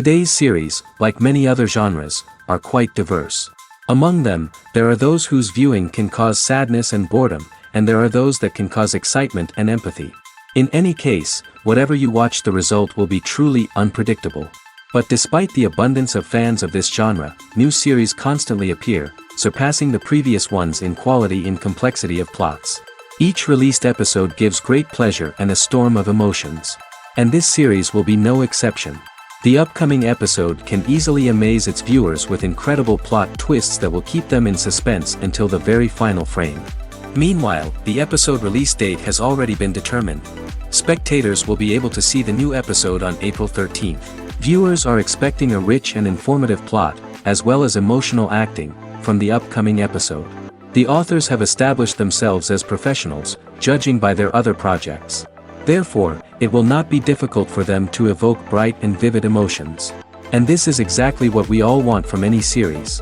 Today's series, like many other genres, are quite diverse. Among them, there are those whose viewing can cause sadness and boredom, and there are those that can cause excitement and empathy. In any case, whatever you watch, the result will be truly unpredictable. But despite the abundance of fans of this genre, new series constantly appear, surpassing the previous ones in quality and complexity of plots. Each released episode gives great pleasure and a storm of emotions. And this series will be no exception. The upcoming episode can easily amaze its viewers with incredible plot twists that will keep them in suspense until the very final frame. Meanwhile, the episode release date has already been determined. Spectators will be able to see the new episode on April 13th. Viewers are expecting a rich and informative plot, as well as emotional acting, from the upcoming episode. The authors have established themselves as professionals, judging by their other projects. Therefore, it will not be difficult for them to evoke bright and vivid emotions. And this is exactly what we all want from any series.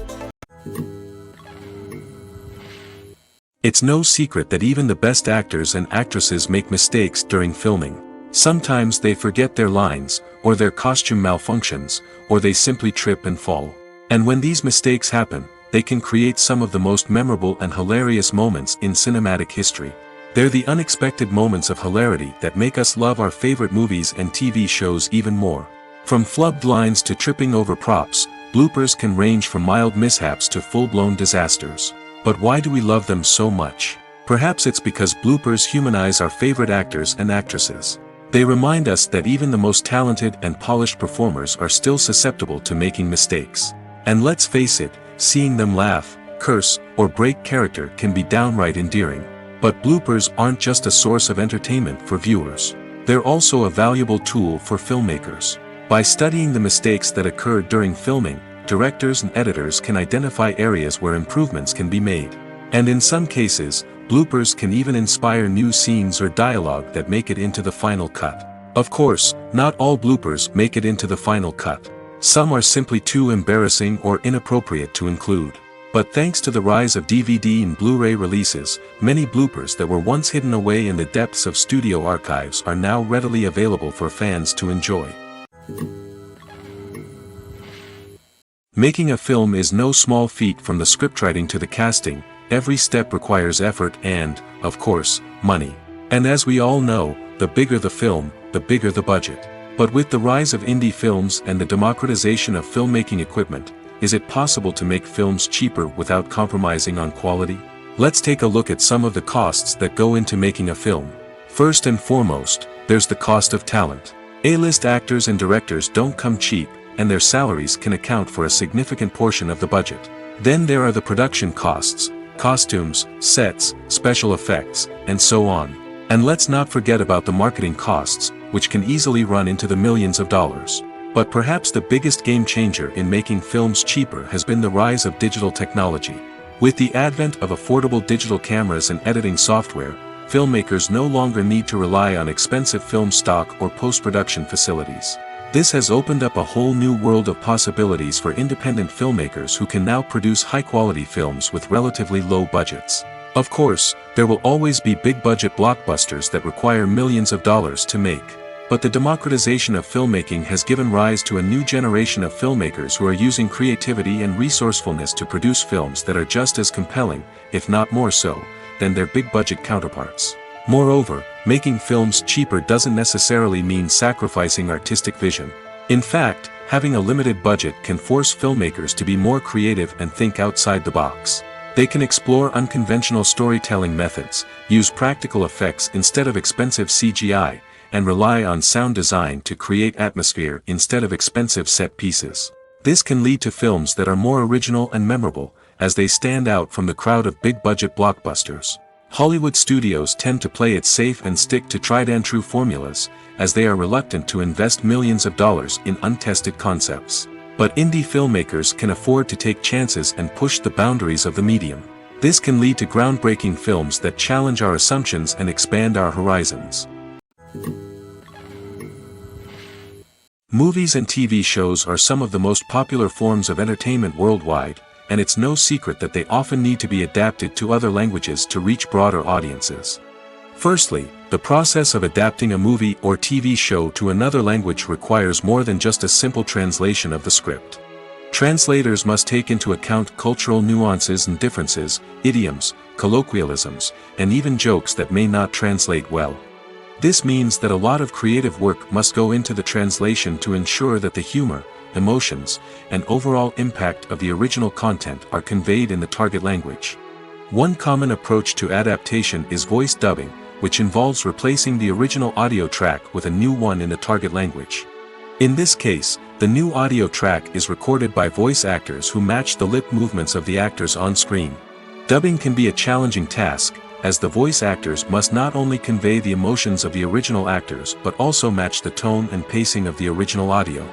It's no secret that even the best actors and actresses make mistakes during filming. Sometimes they forget their lines, or their costume malfunctions, or they simply trip and fall. And when these mistakes happen, they can create some of the most memorable and hilarious moments in cinematic history. They're the unexpected moments of hilarity that make us love our favorite movies and TV shows even more. From flubbed lines to tripping over props, bloopers can range from mild mishaps to full-blown disasters. But why do we love them so much? Perhaps it's because bloopers humanize our favorite actors and actresses. They remind us that even the most talented and polished performers are still susceptible to making mistakes. And let's face it, seeing them laugh, curse, or break character can be downright endearing. But bloopers aren't just a source of entertainment for viewers. They're also a valuable tool for filmmakers. By studying the mistakes that occurred during filming, directors and editors can identify areas where improvements can be made. And in some cases, bloopers can even inspire new scenes or dialogue that make it into the final cut. Of course, not all bloopers make it into the final cut. Some are simply too embarrassing or inappropriate to include. But thanks to the rise of DVD and Blu-ray releases, many bloopers that were once hidden away in the depths of studio archives are now readily available for fans to enjoy. Making a film is no small feat. From the scriptwriting to the casting, every step requires effort and, of course, money. And as we all know, the bigger the film, the bigger the budget. But with the rise of indie films and the democratization of filmmaking equipment, is it possible to make films cheaper without compromising on quality? Let's take a look at some of the costs that go into making a film. First and foremost, there's the cost of talent. A-list actors and directors don't come cheap, and their salaries can account for a significant portion of the budget. Then there are the production costs, costumes, sets, special effects, and so on. And let's not forget about the marketing costs, which can easily run into the millions of dollars. But perhaps the biggest game changer in making films cheaper has been the rise of digital technology. With the advent of affordable digital cameras and editing software, filmmakers no longer need to rely on expensive film stock or post-production facilities. This has opened up a whole new world of possibilities for independent filmmakers who can now produce high-quality films with relatively low budgets. Of course, there will always be big-budget blockbusters that require millions of dollars to make. But the democratization of filmmaking has given rise to a new generation of filmmakers who are using creativity and resourcefulness to produce films that are just as compelling, if not more so, than their big-budget counterparts. Moreover, making films cheaper doesn't necessarily mean sacrificing artistic vision. In fact, having a limited budget can force filmmakers to be more creative and think outside the box. They can explore unconventional storytelling methods, use practical effects instead of expensive CGI, and rely on sound design to create atmosphere instead of expensive set pieces. This can lead to films that are more original and memorable, as they stand out from the crowd of big-budget blockbusters. Hollywood studios tend to play it safe and stick to tried-and-true formulas, as they are reluctant to invest millions of dollars in untested concepts. But indie filmmakers can afford to take chances and push the boundaries of the medium. This can lead to groundbreaking films that challenge our assumptions and expand our horizons. Movies and TV shows are some of the most popular forms of entertainment worldwide, and it's no secret that they often need to be adapted to other languages to reach broader audiences. Firstly, The process of adapting a movie or TV show to another language requires more than just a simple translation of the script. Translators must take into account cultural nuances and differences, idioms, colloquialisms, and even jokes that may not translate well. This means that a lot of creative work must go into the translation to ensure that the humor, emotions, and overall impact of the original content are conveyed in the target language. One common approach to adaptation is voice dubbing, which involves replacing the original audio track with a new one in the target language. In this case, the new audio track is recorded by voice actors who match the lip movements of the actors on screen. Dubbing can be a challenging task, as the voice actors must not only convey the emotions of the original actors but also match the tone and pacing of the original audio.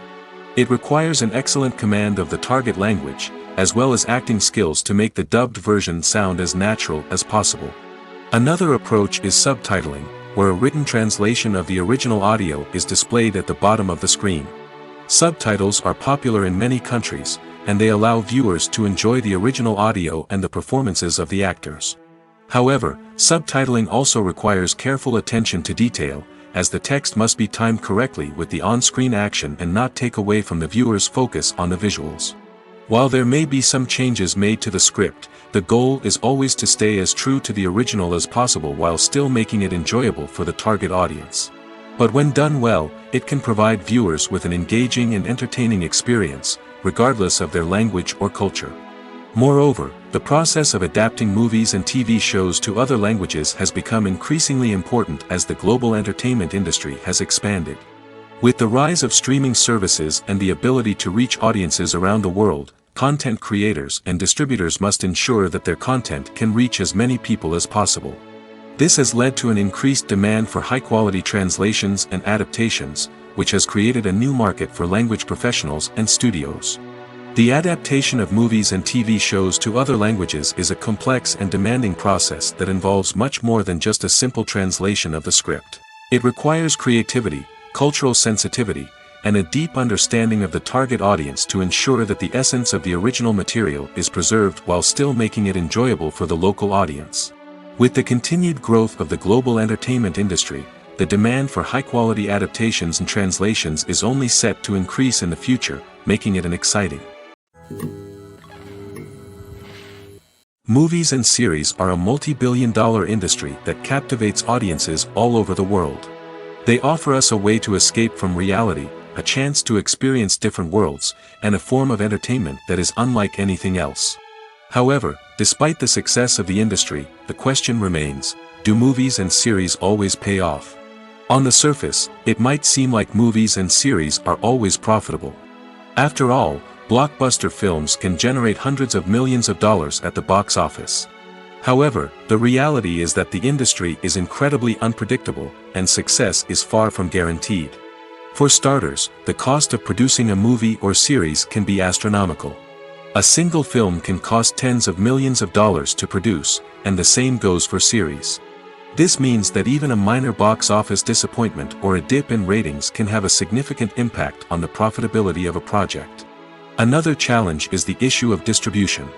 It requires an excellent command of the target language, as well as acting skills to make the dubbed version sound as natural as possible. Another approach is subtitling, where a written translation of the original audio is displayed at the bottom of the screen. Subtitles are popular in many countries, and they allow viewers to enjoy the original audio and the performances of the actors. However, subtitling also requires careful attention to detail, as the text must be timed correctly with the on-screen action and not take away from the viewer's focus on the visuals. While there may be some changes made to the script, the goal is always to stay as true to the original as possible while still making it enjoyable for the target audience. But when done well, it can provide viewers with an engaging and entertaining experience, regardless of their language or culture. Moreover, the process of adapting movies and TV shows to other languages has become increasingly important as the global entertainment industry has expanded. With the rise of streaming services and the ability to reach audiences around the world, content creators and distributors must ensure that their content can reach as many people as possible. This has led to an increased demand for high-quality translations and adaptations, which has created a new market for language professionals and studios. The adaptation of movies and TV shows to other languages is a complex and demanding process that involves much more than just a simple translation of the script. It requires creativity, cultural sensitivity, and a deep understanding of the target audience to ensure that the essence of the original material is preserved while still making it enjoyable for the local audience. With the continued growth of the global entertainment industry, the demand for high-quality adaptations and translations is only set to increase in the future, making it an exciting. Movies and series are a multi-billion-dollar industry that captivates audiences all over the world. They offer us a way to escape from reality, a chance to experience different worlds, and a form of entertainment that is unlike anything else. However, despite the success of the industry, the question remains, do movies and series always pay off? On the surface, it might seem like movies and series are always profitable. After all, blockbuster films can generate hundreds of millions of dollars at the box office. However, the reality is that the industry is incredibly unpredictable, and success is far from guaranteed. For starters, the cost of producing a movie or series can be astronomical. A single film can cost tens of millions of dollars to produce, and the same goes for series. This means that even a minor box office disappointment or a dip in ratings can have a significant impact on the profitability of a project. Another challenge is the issue of distribution.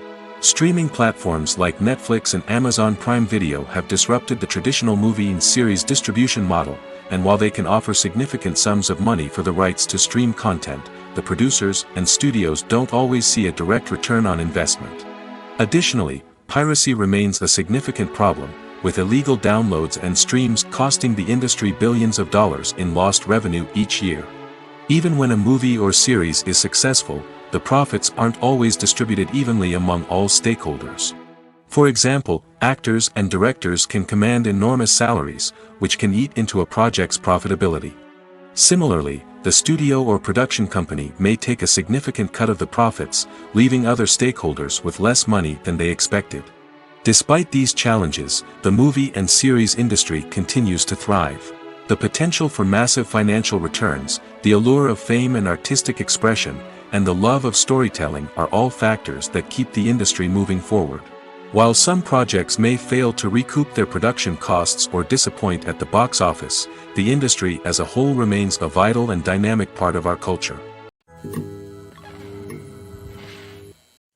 Streaming platforms like Netflix and Amazon Prime Video have disrupted the traditional movie and series distribution model, and while they can offer significant sums of money for the rights to stream content, the producers and studios don't always see a direct return on investment. Additionally, piracy remains a significant problem, with illegal downloads and streams costing the industry billions of dollars in lost revenue each year. Even when a movie or series is successful, the profits aren't always distributed evenly among all stakeholders. For example, actors and directors can command enormous salaries, which can eat into a project's profitability. Similarly, the studio or production company may take a significant cut of the profits, leaving other stakeholders with less money than they expected. Despite these challenges, the movie and series industry continues to thrive. The potential for massive financial returns, the allure of fame and artistic expression, and the love of storytelling are all factors that keep the industry moving forward. While some projects may fail to recoup their production costs or disappoint at the box office, the industry as a whole remains a vital and dynamic part of our culture.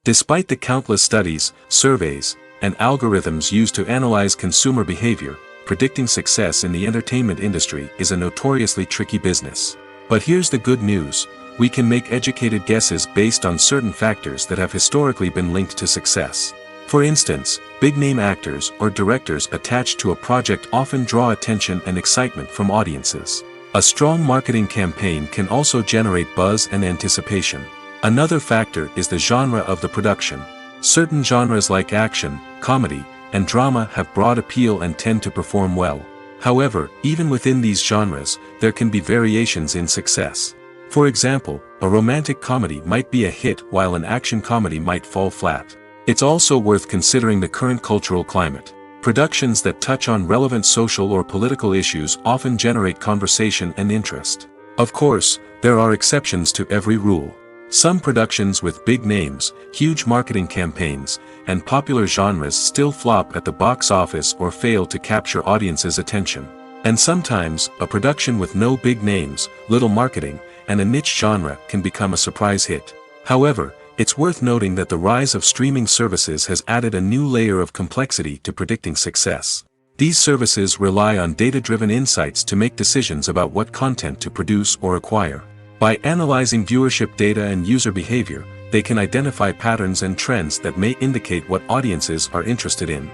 Despite the countless studies, surveys, and algorithms used to analyze consumer behavior, predicting success in the entertainment industry is a notoriously tricky business. But here's the good news: we can make educated guesses based on certain factors that have historically been linked to success. For instance, big-name actors or directors attached to a project often draw attention and excitement from audiences. A strong marketing campaign can also generate buzz and anticipation. Another factor is the genre of the production. Certain genres like action, comedy, and drama have broad appeal and tend to perform well. However, even within these genres, there can be variations in success. For example, a romantic comedy might be a hit while an action comedy might fall flat. It's also worth considering the current cultural climate. Productions that touch on relevant social or political issues often generate conversation and interest. Of course, there are exceptions to every rule. Some productions with big names, huge marketing campaigns, and popular genres still flop at the box office or fail to capture audiences' attention. And sometimes, a production with no big names, little marketing, and a niche genre can become a surprise hit. However, it's worth noting that the rise of streaming services has added a new layer of complexity to predicting success. These services rely on data-driven insights to make decisions about what content to produce or acquire. By analyzing viewership data and user behavior, they can identify patterns and trends that may indicate what audiences are interested in.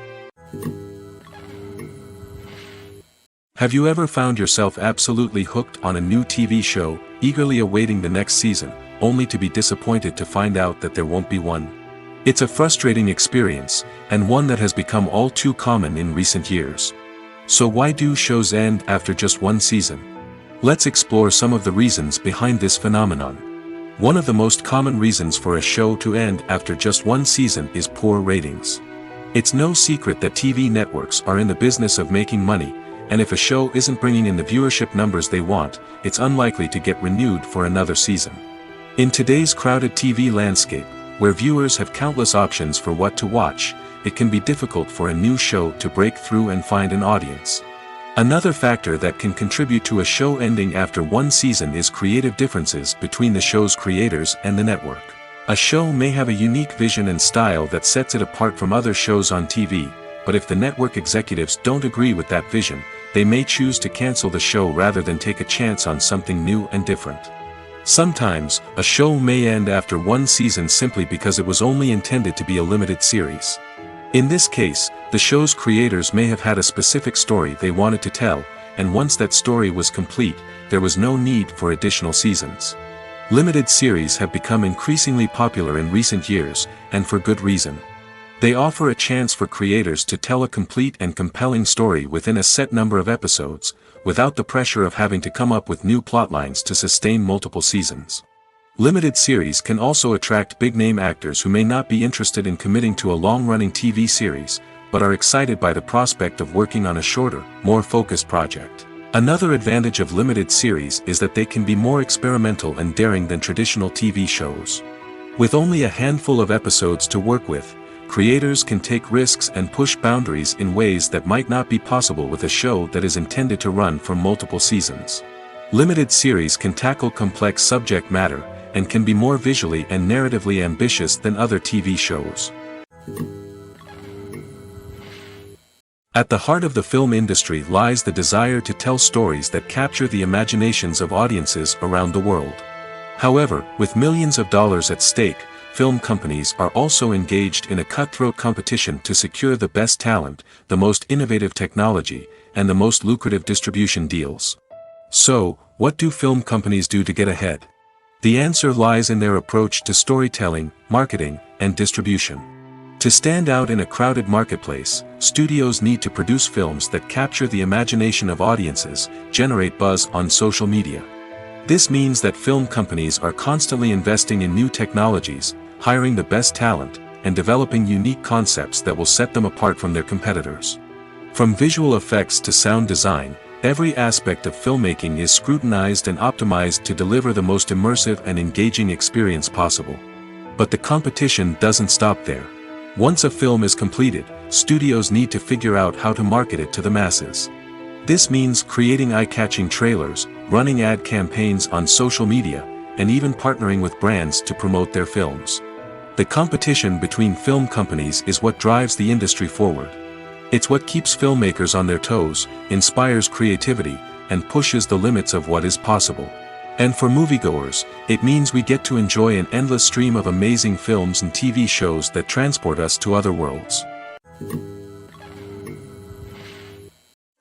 Have you ever found yourself absolutely hooked on a new TV show, eagerly awaiting the next season, only to be disappointed to find out that there won't be one? It's a frustrating experience, and one that has become all too common in recent years. So why do shows end after just one season? Let's explore some of the reasons behind this phenomenon. One of the most common reasons for a show to end after just one season is poor ratings. It's no secret that TV networks are in the business of making money, and if a show isn't bringing in the viewership numbers they want, it's unlikely to get renewed for another season. In today's crowded TV landscape, where viewers have countless options for what to watch, it can be difficult for a new show to break through and find an audience. Another factor that can contribute to a show ending after one season is creative differences between the show's creators and the network. A show may have a unique vision and style that sets it apart from other shows on TV, but if the network executives don't agree with that vision, they may choose to cancel the show rather than take a chance on something new and different. Sometimes, a show may end after one season simply because it was only intended to be a limited series. In this case, the show's creators may have had a specific story they wanted to tell, and once that story was complete, there was no need for additional seasons. Limited series have become increasingly popular in recent years, and for good reason. They offer a chance for creators to tell a complete and compelling story within a set number of episodes, without the pressure of having to come up with new plotlines to sustain multiple seasons. Limited series can also attract big-name actors who may not be interested in committing to a long-running TV series, but are excited by the prospect of working on a shorter, more focused project. Another advantage of limited series is that they can be more experimental and daring than traditional TV shows. With only a handful of episodes to work with, creators can take risks and push boundaries in ways that might not be possible with a show that is intended to run for multiple seasons. Limited series can tackle complex subject matter, and can be more visually and narratively ambitious than other TV shows. At the heart of the film industry lies the desire to tell stories that capture the imaginations of audiences around the world. However, with millions of dollars at stake, film companies are also engaged in a cutthroat competition to secure the best talent, the most innovative technology, and the most lucrative distribution deals. So, what do film companies do to get ahead? The answer lies in their approach to storytelling, marketing, and distribution. To stand out in a crowded marketplace, studios need to produce films that capture the imagination of audiences, generate buzz on social media. This means that film companies are constantly investing in new technologies, hiring the best talent, and developing unique concepts that will set them apart from their competitors. From visual effects to sound design, every aspect of filmmaking is scrutinized and optimized to deliver the most immersive and engaging experience possible. But the competition doesn't stop there. Once a film is completed, studios need to figure out how to market it to the masses. This means creating eye-catching trailers, running ad campaigns on social media, and even partnering with brands to promote their films. The competition between film companies is what drives the industry forward. It's what keeps filmmakers on their toes, inspires creativity, and pushes the limits of what is possible. And for moviegoers, it means we get to enjoy an endless stream of amazing films and TV shows that transport us to other worlds.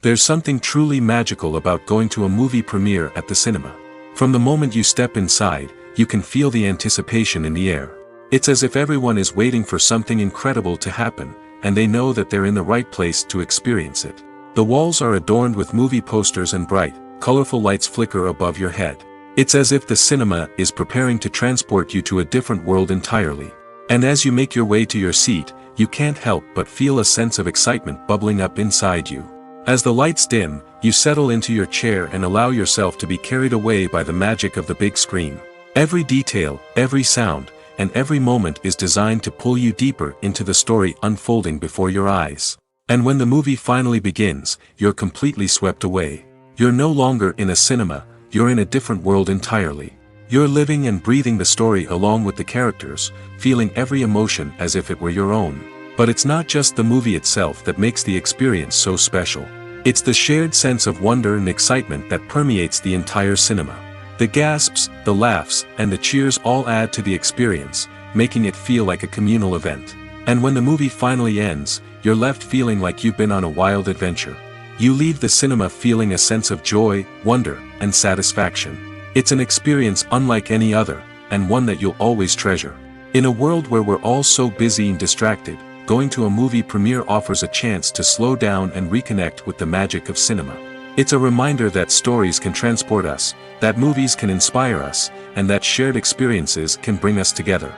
There's something truly magical about going to a movie premiere at the cinema. From the moment you step inside, you can feel the anticipation in the air. It's as if everyone is waiting for something incredible to happen, and they know that they're in the right place to experience it. The walls are adorned with movie posters and bright, colorful lights flicker above your head. It's as if the cinema is preparing to transport you to a different world entirely. And as you make your way to your seat, you can't help but feel a sense of excitement bubbling up inside you. As the lights dim, you settle into your chair and allow yourself to be carried away by the magic of the big screen. Every detail, every sound, and every moment is designed to pull you deeper into the story unfolding before your eyes. And when the movie finally begins, you're completely swept away. You're no longer in a cinema, you're in a different world entirely. You're living and breathing the story along with the characters, feeling every emotion as if it were your own. But it's not just the movie itself that makes the experience so special. It's the shared sense of wonder and excitement that permeates the entire cinema. The gasps, the laughs, and the cheers all add to the experience, making it feel like a communal event. And when the movie finally ends, you're left feeling like you've been on a wild adventure. You leave the cinema feeling a sense of joy, wonder, and satisfaction. It's an experience unlike any other, and one that you'll always treasure. In a world where we're all so busy and distracted, going to a movie premiere offers a chance to slow down and reconnect with the magic of cinema. It's a reminder that stories can transport us, that movies can inspire us, and that shared experiences can bring us together.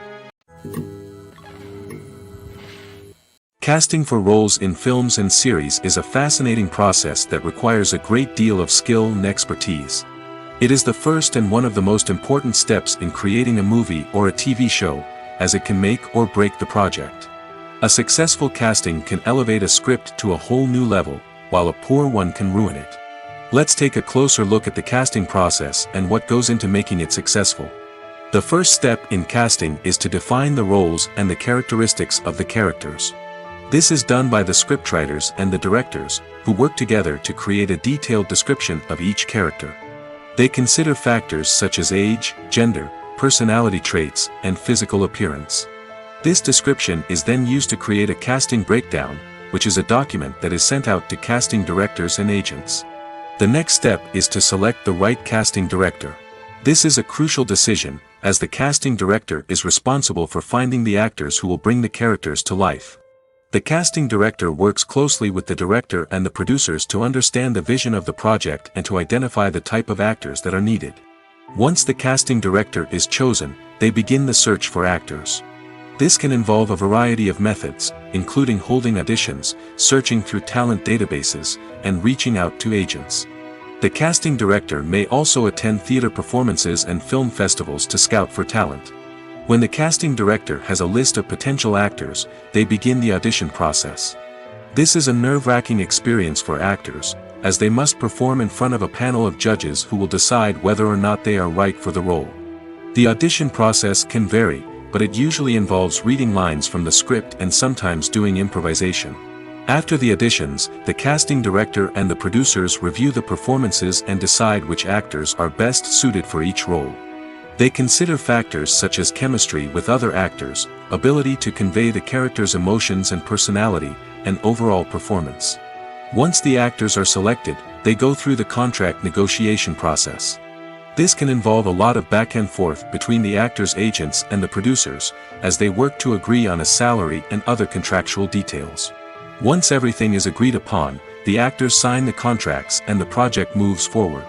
Casting for roles in films and series is a fascinating process that requires a great deal of skill and expertise. It is the first and one of the most important steps in creating a movie or a TV show, as it can make or break the project. A successful casting can elevate a script to a whole new level, while a poor one can ruin it. Let's take a closer look at the casting process and what goes into making it successful. The first step in casting is to define the roles and the characteristics of the characters. This is done by the scriptwriters and the directors, who work together to create a detailed description of each character. They consider factors such as age, gender, personality traits, and physical appearance. This description is then used to create a casting breakdown, which is a document that is sent out to casting directors and agents. The next step is to select the right casting director. This is a crucial decision, as the casting director is responsible for finding the actors who will bring the characters to life. The casting director works closely with the director and the producers to understand the vision of the project and to identify the type of actors that are needed. Once the casting director is chosen, they begin the search for actors. This can involve a variety of methods, including holding auditions, searching through talent databases, and reaching out to agents. The casting director may also attend theater performances and film festivals to scout for talent. When the casting director has a list of potential actors, they begin the audition process. This is a nerve-wracking experience for actors, as they must perform in front of a panel of judges who will decide whether or not they are right for the role. The audition process can vary, but it usually involves reading lines from the script and sometimes doing improvisation. After the auditions, the casting director and the producers review the performances and decide which actors are best suited for each role. They consider factors such as chemistry with other actors, ability to convey the character's emotions and personality, and overall performance. Once the actors are selected, they go through the contract negotiation process. This can involve a lot of back and forth between the actors' agents and the producers, as they work to agree on a salary and other contractual details. Once everything is agreed upon, the actors sign the contracts and the project moves forward.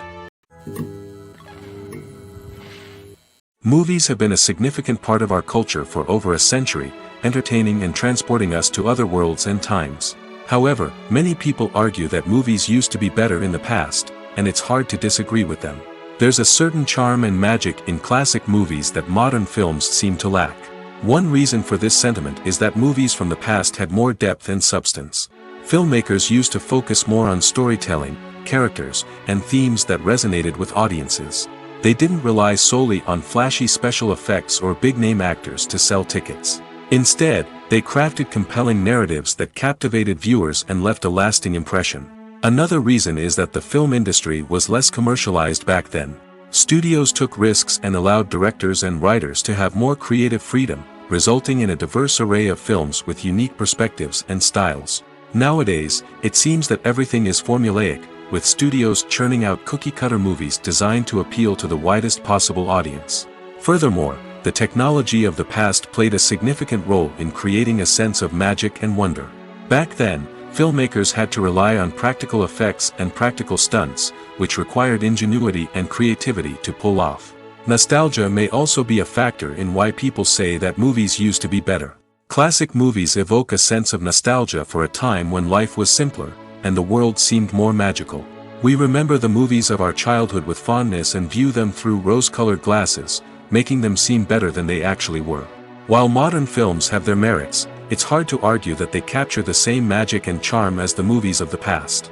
Movies have been a significant part of our culture for over a century, entertaining and transporting us to other worlds and times. However, many people argue that movies used to be better in the past, and it's hard to disagree with them. There's a certain charm and magic in classic movies that modern films seem to lack. One reason for this sentiment is that movies from the past had more depth and substance. Filmmakers used to focus more on storytelling, characters, and themes that resonated with audiences. They didn't rely solely on flashy special effects or big-name actors to sell tickets. Instead, they crafted compelling narratives that captivated viewers and left a lasting impression. Another reason is that the film industry was less commercialized back then. Studios took risks and allowed directors and writers to have more creative freedom, resulting in a diverse array of films with unique perspectives and styles. Nowadays, it seems that everything is formulaic, with studios churning out cookie-cutter movies designed to appeal to the widest possible audience. Furthermore, the technology of the past played a significant role in creating a sense of magic and wonder. Back then, filmmakers had to rely on practical effects and practical stunts, which required ingenuity and creativity to pull off. Nostalgia may also be a factor in why people say that movies used to be better. Classic movies evoke a sense of nostalgia for a time when life was simpler, and the world seemed more magical. We remember the movies of our childhood with fondness and view them through rose-colored glasses, making them seem better than they actually were. While modern films have their merits, it's hard to argue that they capture the same magic and charm as the movies of the past.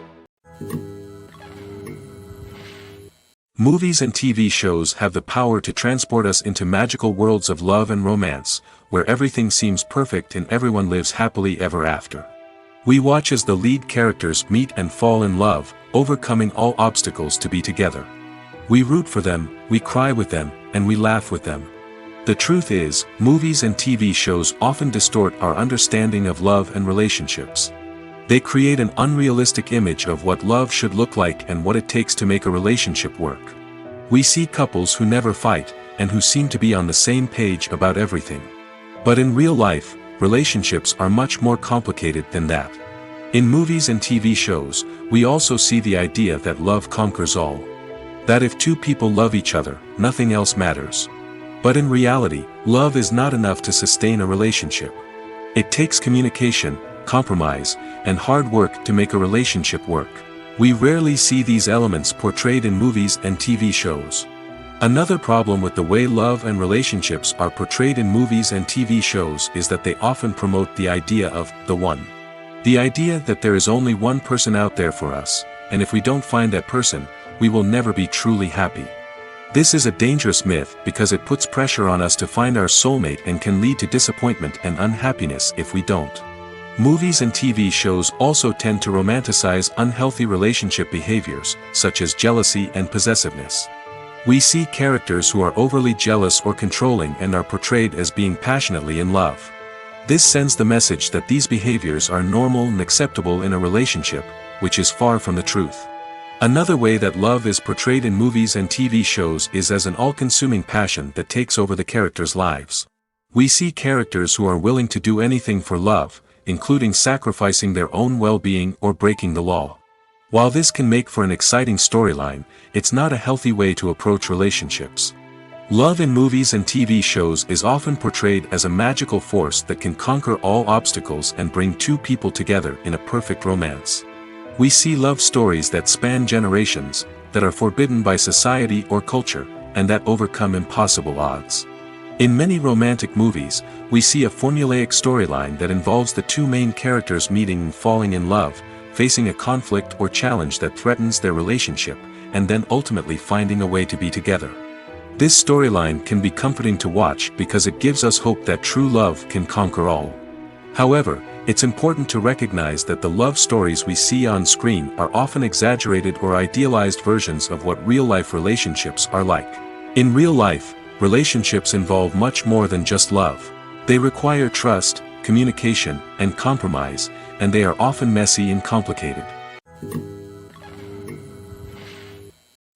Movies and TV shows have the power to transport us into magical worlds of love and romance, where everything seems perfect and everyone lives happily ever after. We watch as the lead characters meet and fall in love, overcoming all obstacles to be together. We root for them, we cry with them, and we laugh with them. The truth is, movies and TV shows often distort our understanding of love and relationships. They create an unrealistic image of what love should look like and what it takes to make a relationship work. We see couples who never fight, and who seem to be on the same page about everything. But in real life, relationships are much more complicated than that. In movies and TV shows, we also see the idea that love conquers all. That if two people love each other, nothing else matters. But in reality, love is not enough to sustain a relationship. It takes communication, compromise, and hard work to make a relationship work. We rarely see these elements portrayed in movies and TV shows. Another problem with the way love and relationships are portrayed in movies and TV shows is that they often promote the idea of the one. The idea that there is only one person out there for us, and if we don't find that person, we will never be truly happy. This is a dangerous myth because it puts pressure on us to find our soulmate and can lead to disappointment and unhappiness if we don't. Movies and TV shows also tend to romanticize unhealthy relationship behaviors, such as jealousy and possessiveness. We see characters who are overly jealous or controlling and are portrayed as being passionately in love. This sends the message that these behaviors are normal and acceptable in a relationship, which is far from the truth. Another way that love is portrayed in movies and TV shows is as an all-consuming passion that takes over the characters' lives. We see characters who are willing to do anything for love, including sacrificing their own well-being or breaking the law. While this can make for an exciting storyline, it's not a healthy way to approach relationships. Love in movies and TV shows is often portrayed as a magical force that can conquer all obstacles and bring two people together in a perfect romance. We see love stories that span generations, that are forbidden by society or culture, and that overcome impossible odds. In many romantic movies, we see a formulaic storyline that involves the two main characters meeting and falling in love, facing a conflict or challenge that threatens their relationship, and then ultimately finding a way to be together. This storyline can be comforting to watch because it gives us hope that true love can conquer all. However, it's important to recognize that the love stories we see on screen are often exaggerated or idealized versions of what real-life relationships are like. In real life, relationships involve much more than just love. They require trust, communication, and compromise, and they are often messy and complicated.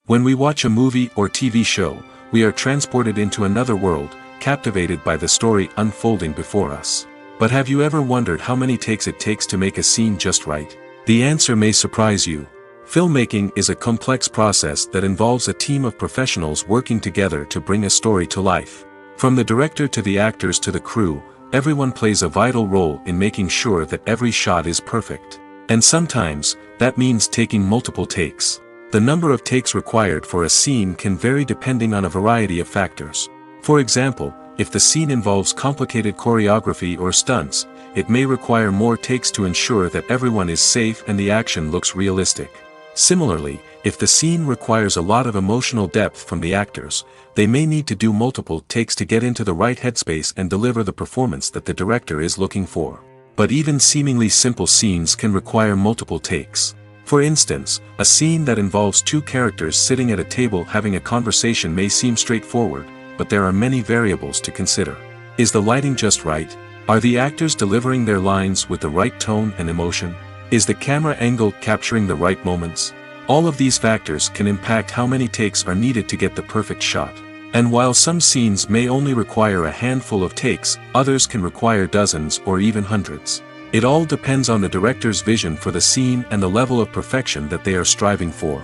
When we watch a movie or TV show, we are transported into another world, captivated by the story unfolding before us. But have you ever wondered how many takes it takes to make a scene just right? The answer may surprise you. Filmmaking is a complex process that involves a team of professionals working together to bring a story to life. From the director to the actors to the crew, everyone plays a vital role in making sure that every shot is perfect. And sometimes, that means taking multiple takes. The number of takes required for a scene can vary depending on a variety of factors. For example, if the scene involves complicated choreography or stunts, it may require more takes to ensure that everyone is safe and the action looks realistic. Similarly, If the scene requires a lot of emotional depth from the actors, they may need to do multiple takes to get into the right headspace and deliver the performance that the director is looking for. But even seemingly simple scenes can require multiple takes. For instance, a scene that involves two characters sitting at a table having a conversation may seem straightforward, but there are many variables to consider. Is the lighting just right? Are the actors delivering their lines with the right tone and emotion? Is the camera angle capturing the right moments? All of these factors can impact how many takes are needed to get the perfect shot. And while some scenes may only require a handful of takes, others can require dozens or even hundreds. It all depends on the director's vision for the scene and the level of perfection that they are striving for.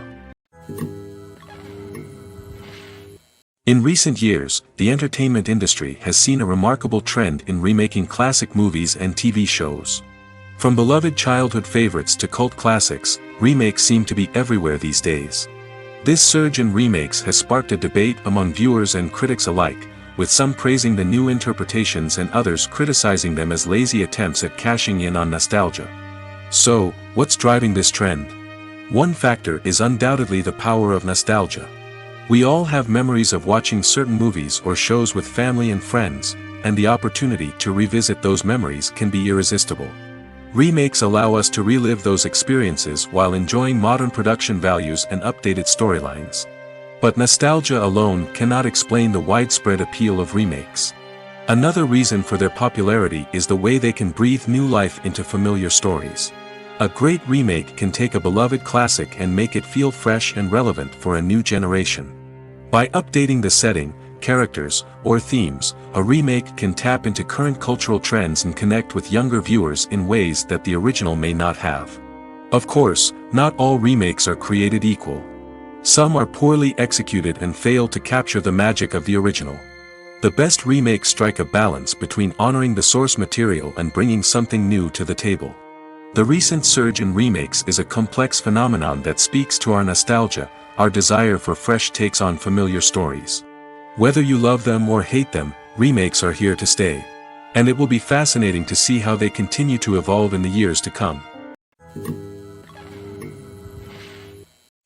In recent years, the entertainment industry has seen a remarkable trend in remaking classic movies and TV shows. From beloved childhood favorites to cult classics, remakes seem to be everywhere these days. This surge in remakes has sparked a debate among viewers and critics alike, with some praising the new interpretations and others criticizing them as lazy attempts at cashing in on nostalgia. So, what's driving this trend? One factor is undoubtedly the power of nostalgia. We all have memories of watching certain movies or shows with family and friends, and the opportunity to revisit those memories can be irresistible. Remakes allow us to relive those experiences while enjoying modern production values and updated storylines. But nostalgia alone cannot explain the widespread appeal of remakes. Another reason for their popularity is the way they can breathe new life into familiar stories. A great remake can take a beloved classic and make it feel fresh and relevant for a new generation. By updating the setting, characters, or themes, a remake can tap into current cultural trends and connect with younger viewers in ways that the original may not have. Of course, not all remakes are created equal. Some are poorly executed and fail to capture the magic of the original. The best remakes strike a balance between honoring the source material and bringing something new to the table. The recent surge in remakes is a complex phenomenon that speaks to our nostalgia, our desire for fresh takes on familiar stories. Whether you love them or hate them, remakes are here to stay. And it will be fascinating to see how they continue to evolve in the years to come.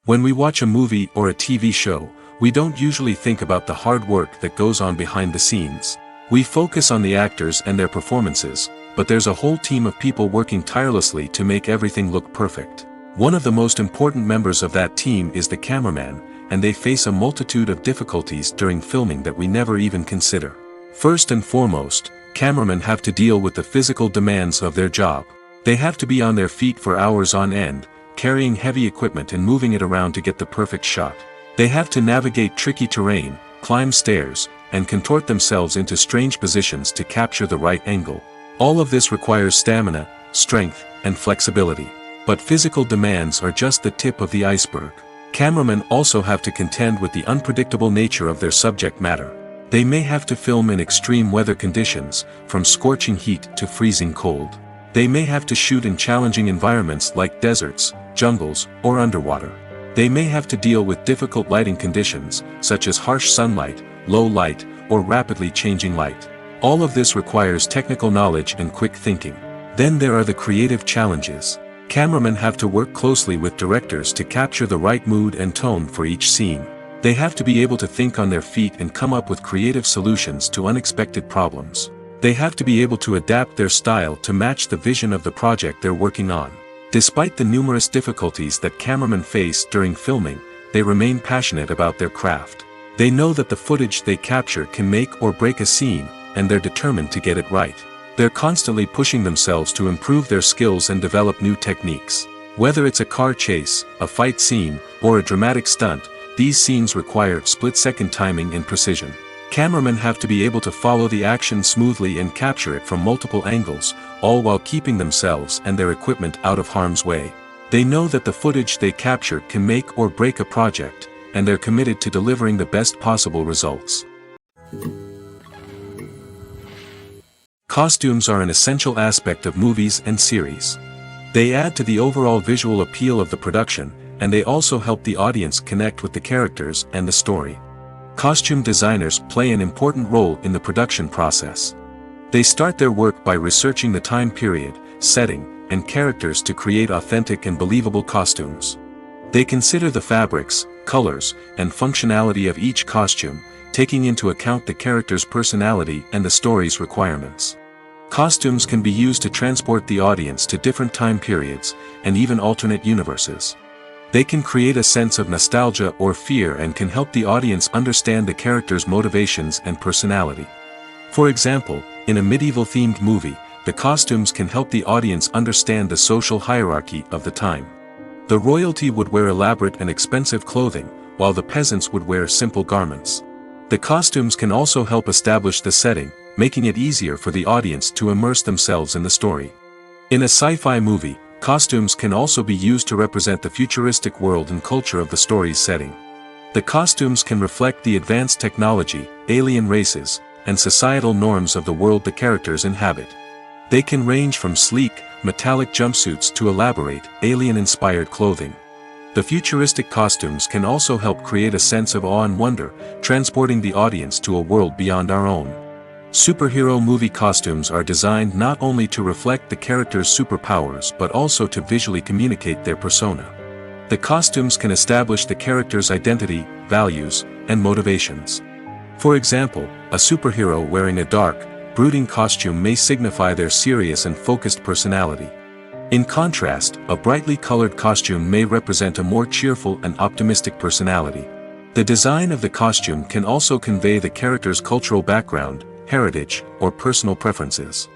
When we watch a movie or a TV show, we don't usually think about the hard work that goes on behind the scenes. We focus on the actors and their performances, but there's a whole team of people working tirelessly to make everything look perfect. One of the most important members of that team is the cameraman, and they face a multitude of difficulties during filming that we never even consider. First and foremost, cameramen have to deal with the physical demands of their job. They have to be on their feet for hours on end, carrying heavy equipment and moving it around to get the perfect shot. They have to navigate tricky terrain, climb stairs, and contort themselves into strange positions to capture the right angle. All of this requires stamina, strength, and flexibility. But physical demands are just the tip of the iceberg. Cameramen also have to contend with the unpredictable nature of their subject matter. They may have to film in extreme weather conditions, from scorching heat to freezing cold. They may have to shoot in challenging environments like deserts, jungles, or underwater. They may have to deal with difficult lighting conditions, such as harsh sunlight, low light, or rapidly changing light. All of this requires technical knowledge and quick thinking. Then there are the creative challenges. Cameramen have to work closely with directors to capture the right mood and tone for each scene. They have to be able to think on their feet and come up with creative solutions to unexpected problems. They have to be able to adapt their style to match the vision of the project they're working on. Despite the numerous difficulties that cameramen face during filming, they remain passionate about their craft. They know that the footage they capture can make or break a scene, and they're determined to get it right. They're constantly pushing themselves to improve their skills and develop new techniques. Whether it's a car chase, a fight scene, or a dramatic stunt, these scenes require split-second timing and precision. Cameramen have to be able to follow the action smoothly and capture it from multiple angles, all while keeping themselves and their equipment out of harm's way. They know that the footage they capture can make or break a project, and they're committed to delivering the best possible results. Costumes are an essential aspect of movies and series. They add to the overall visual appeal of the production, and they also help the audience connect with the characters and the story. Costume designers play an important role in the production process. They start their work by researching the time period, setting, and characters to create authentic and believable costumes. They consider the fabrics, colors, and functionality of each costume, taking into account the character's personality and the story's requirements. Costumes can be used to transport the audience to different time periods, and even alternate universes. They can create a sense of nostalgia or fear and can help the audience understand the character's motivations and personality. For example, in a medieval-themed movie, the costumes can help the audience understand the social hierarchy of the time. The royalty would wear elaborate and expensive clothing, while the peasants would wear simple garments. The costumes can also help establish the setting, making it easier for the audience to immerse themselves in the story. In a sci-fi movie, costumes can also be used to represent the futuristic world and culture of the story's setting. The costumes can reflect the advanced technology, alien races, and societal norms of the world the characters inhabit. They can range from sleek, metallic jumpsuits to elaborate, alien-inspired clothing. The futuristic costumes can also help create a sense of awe and wonder, transporting the audience to a world beyond our own. Superhero movie costumes are designed not only to reflect the character's superpowers but also to visually communicate their persona. The costumes can establish the character's identity, values, and motivations. For example, a superhero wearing a dark, brooding costume may signify their serious and focused personality. In contrast, a brightly colored costume may represent a more cheerful and optimistic personality. The design of the costume can also convey the character's cultural background, heritage, or personal preferences.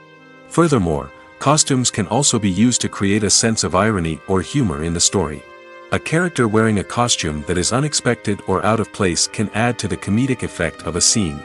Furthermore, costumes can also be used to create a sense of irony or humor in the story. A character wearing a costume that is unexpected or out of place can add to the comedic effect of a scene.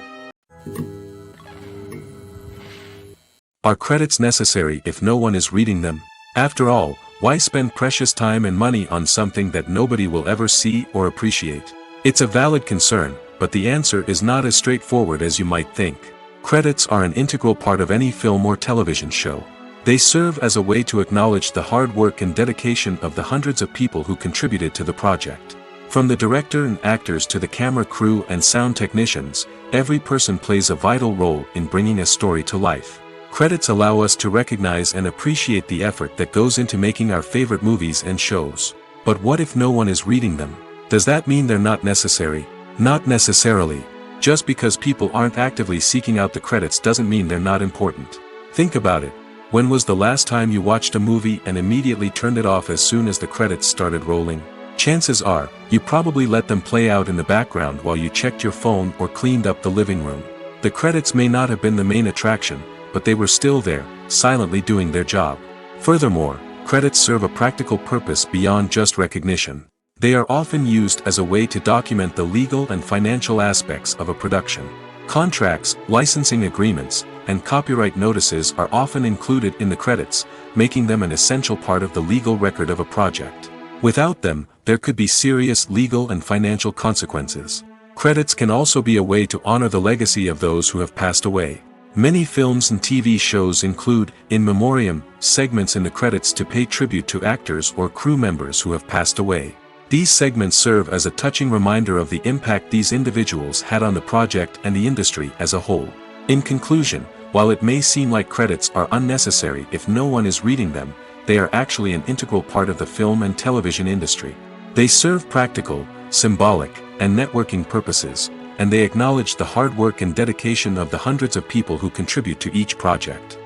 Are credits necessary if no one is reading them? After all, why spend precious time and money on something that nobody will ever see or appreciate? It's a valid concern, but the answer is not as straightforward as you might think. Credits are an integral part of any film or television show. They serve as a way to acknowledge the hard work and dedication of the hundreds of people who contributed to the project. From the director and actors to the camera crew and sound technicians, every person plays a vital role in bringing a story to life. Credits allow us to recognize and appreciate the effort that goes into making our favorite movies and shows. But what if no one is reading them? Does that mean they're not necessary? Not necessarily. Just because people aren't actively seeking out the credits doesn't mean they're not important. Think about it. When was the last time you watched a movie and immediately turned it off as soon as the credits started rolling? Chances are, you probably let them play out in the background while you checked your phone or cleaned up the living room. The credits may not have been the main attraction, but they were still there, silently doing their job. Furthermore, credits serve a practical purpose beyond just recognition. They are often used as a way to document the legal and financial aspects of a production. Contracts, licensing agreements, and copyright notices are often included in the credits, making them an essential part of the legal record of a project. Without them, there could be serious legal and financial consequences. Credits can also be a way to honor the legacy of those who have passed away. Many films and TV shows include, in memoriam, segments in the credits to pay tribute to actors or crew members who have passed away. These segments serve as a touching reminder of the impact these individuals had on the project and the industry as a whole. In conclusion, while it may seem like credits are unnecessary if no one is reading them, they are actually an integral part of the film and television industry. They serve practical, symbolic, and networking purposes, and they acknowledge the hard work and dedication of the hundreds of people who contribute to each project.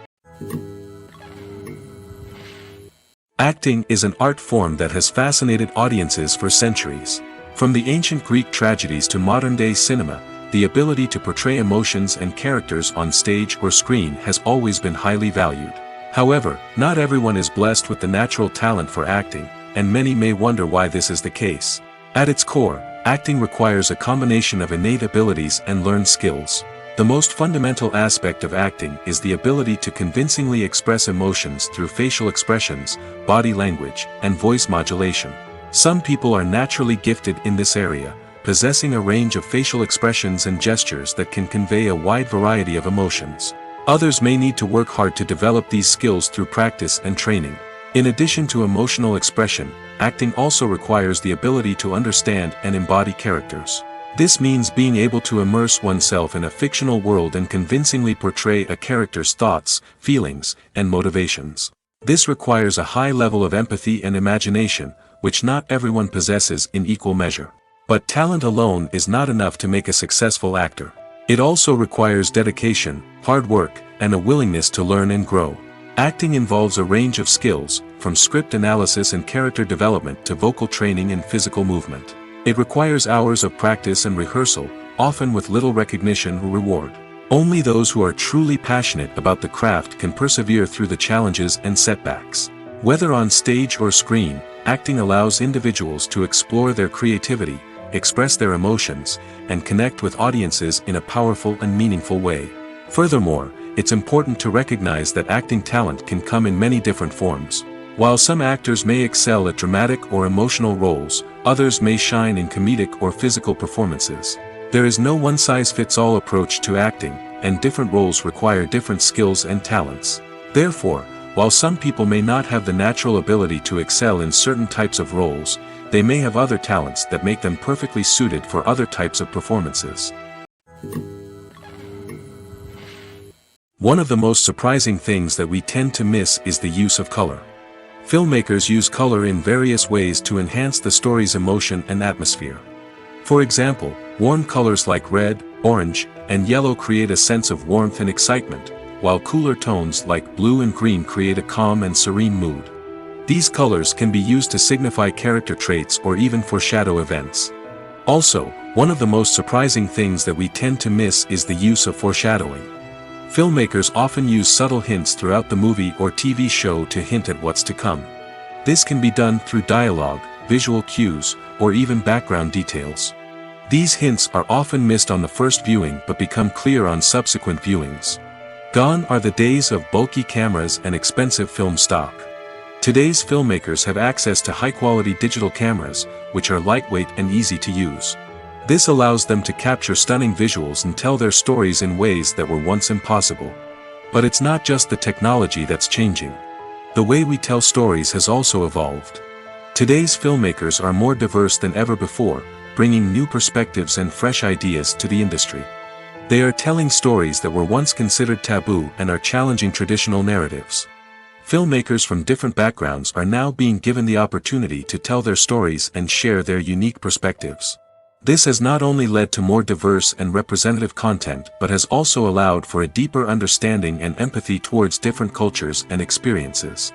Acting is an art form that has fascinated audiences for centuries. From the ancient Greek tragedies to modern-day cinema, the ability to portray emotions and characters on stage or screen has always been highly valued. However, not everyone is blessed with the natural talent for acting, and many may wonder why this is the case. At its core, acting requires a combination of innate abilities and learned skills. The most fundamental aspect of acting is the ability to convincingly express emotions through facial expressions, body language, and voice modulation. Some people are naturally gifted in this area, possessing a range of facial expressions and gestures that can convey a wide variety of emotions. Others may need to work hard to develop these skills through practice and training. In addition to emotional expression, acting also requires the ability to understand and embody characters. This means being able to immerse oneself in a fictional world and convincingly portray a character's thoughts, feelings, and motivations. This requires a high level of empathy and imagination, which not everyone possesses in equal measure. But talent alone is not enough to make a successful actor. It also requires dedication, hard work, and a willingness to learn and grow. Acting involves a range of skills, from script analysis and character development to vocal training and physical movement. It requires hours of practice and rehearsal, often with little recognition or reward. Only those who are truly passionate about the craft can persevere through the challenges and setbacks. Whether on stage or screen, acting allows individuals to explore their creativity, express their emotions, and connect with audiences in a powerful and meaningful way. Furthermore, it's important to recognize that acting talent can come in many different forms. While some actors may excel at dramatic or emotional roles, others may shine in comedic or physical performances. There is no one-size-fits-all approach to acting, and different roles require different skills and talents. Therefore, while some people may not have the natural ability to excel in certain types of roles, they may have other talents that make them perfectly suited for other types of performances. One of the most surprising things that we tend to miss is the use of color. Filmmakers use color in various ways to enhance the story's emotion and atmosphere. For example, warm colors like red, orange, and yellow create a sense of warmth and excitement, while cooler tones like blue and green create a calm and serene mood. These colors can be used to signify character traits or even foreshadow events. Also, one of the most surprising things that we tend to miss is the use of foreshadowing. Filmmakers often use subtle hints throughout the movie or TV show to hint at what's to come. This can be done through dialogue, visual cues, or even background details. These hints are often missed on the first viewing but become clear on subsequent viewings. Gone are the days of bulky cameras and expensive film stock. Today's filmmakers have access to high-quality digital cameras, which are lightweight and easy to use. This allows them to capture stunning visuals and tell their stories in ways that were once impossible. But it's not just the technology that's changing. The way we tell stories has also evolved. Today's filmmakers are more diverse than ever before, bringing new perspectives and fresh ideas to the industry. They are telling stories that were once considered taboo and are challenging traditional narratives. Filmmakers from different backgrounds are now being given the opportunity to tell their stories and share their unique perspectives. This has not only led to more diverse and representative content but has also allowed for a deeper understanding and empathy towards different cultures and experiences.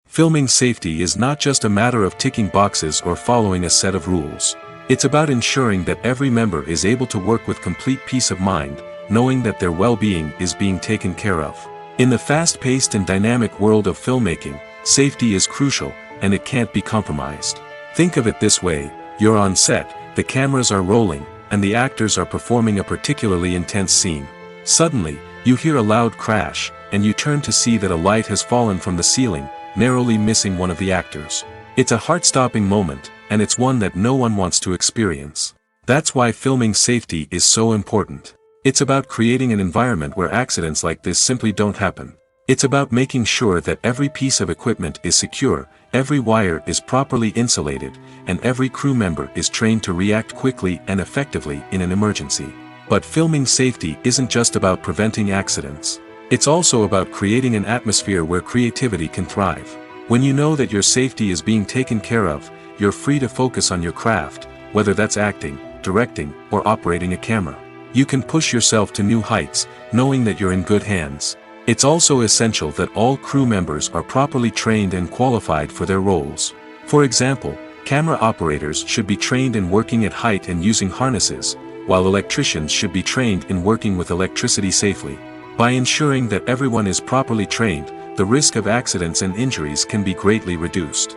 Filming safety is not just a matter of ticking boxes or following a set of rules. It's about ensuring that every member is able to work with complete peace of mind, knowing that their well-being is being taken care of. In the fast-paced and dynamic world of filmmaking, safety is crucial, and it can't be compromised. Think of it this way: you're on set, the cameras are rolling, and the actors are performing a particularly intense scene. Suddenly, you hear a loud crash, and you turn to see that a light has fallen from the ceiling, narrowly missing one of the actors. It's a heart-stopping moment, and it's one that no one wants to experience. That's why filming safety is so important. It's about creating an environment where accidents like this simply don't happen. It's about making sure that every piece of equipment is secure, every wire is properly insulated, and every crew member is trained to react quickly and effectively in an emergency. But filming safety isn't just about preventing accidents. It's also about creating an atmosphere where creativity can thrive. When you know that your safety is being taken care of, you're free to focus on your craft, whether that's acting, directing, or operating a camera. You can push yourself to new heights, knowing that you're in good hands. It's also essential that all crew members are properly trained and qualified for their roles. For example, camera operators should be trained in working at height and using harnesses, while electricians should be trained in working with electricity safely. By ensuring that everyone is properly trained, the risk of accidents and injuries can be greatly reduced.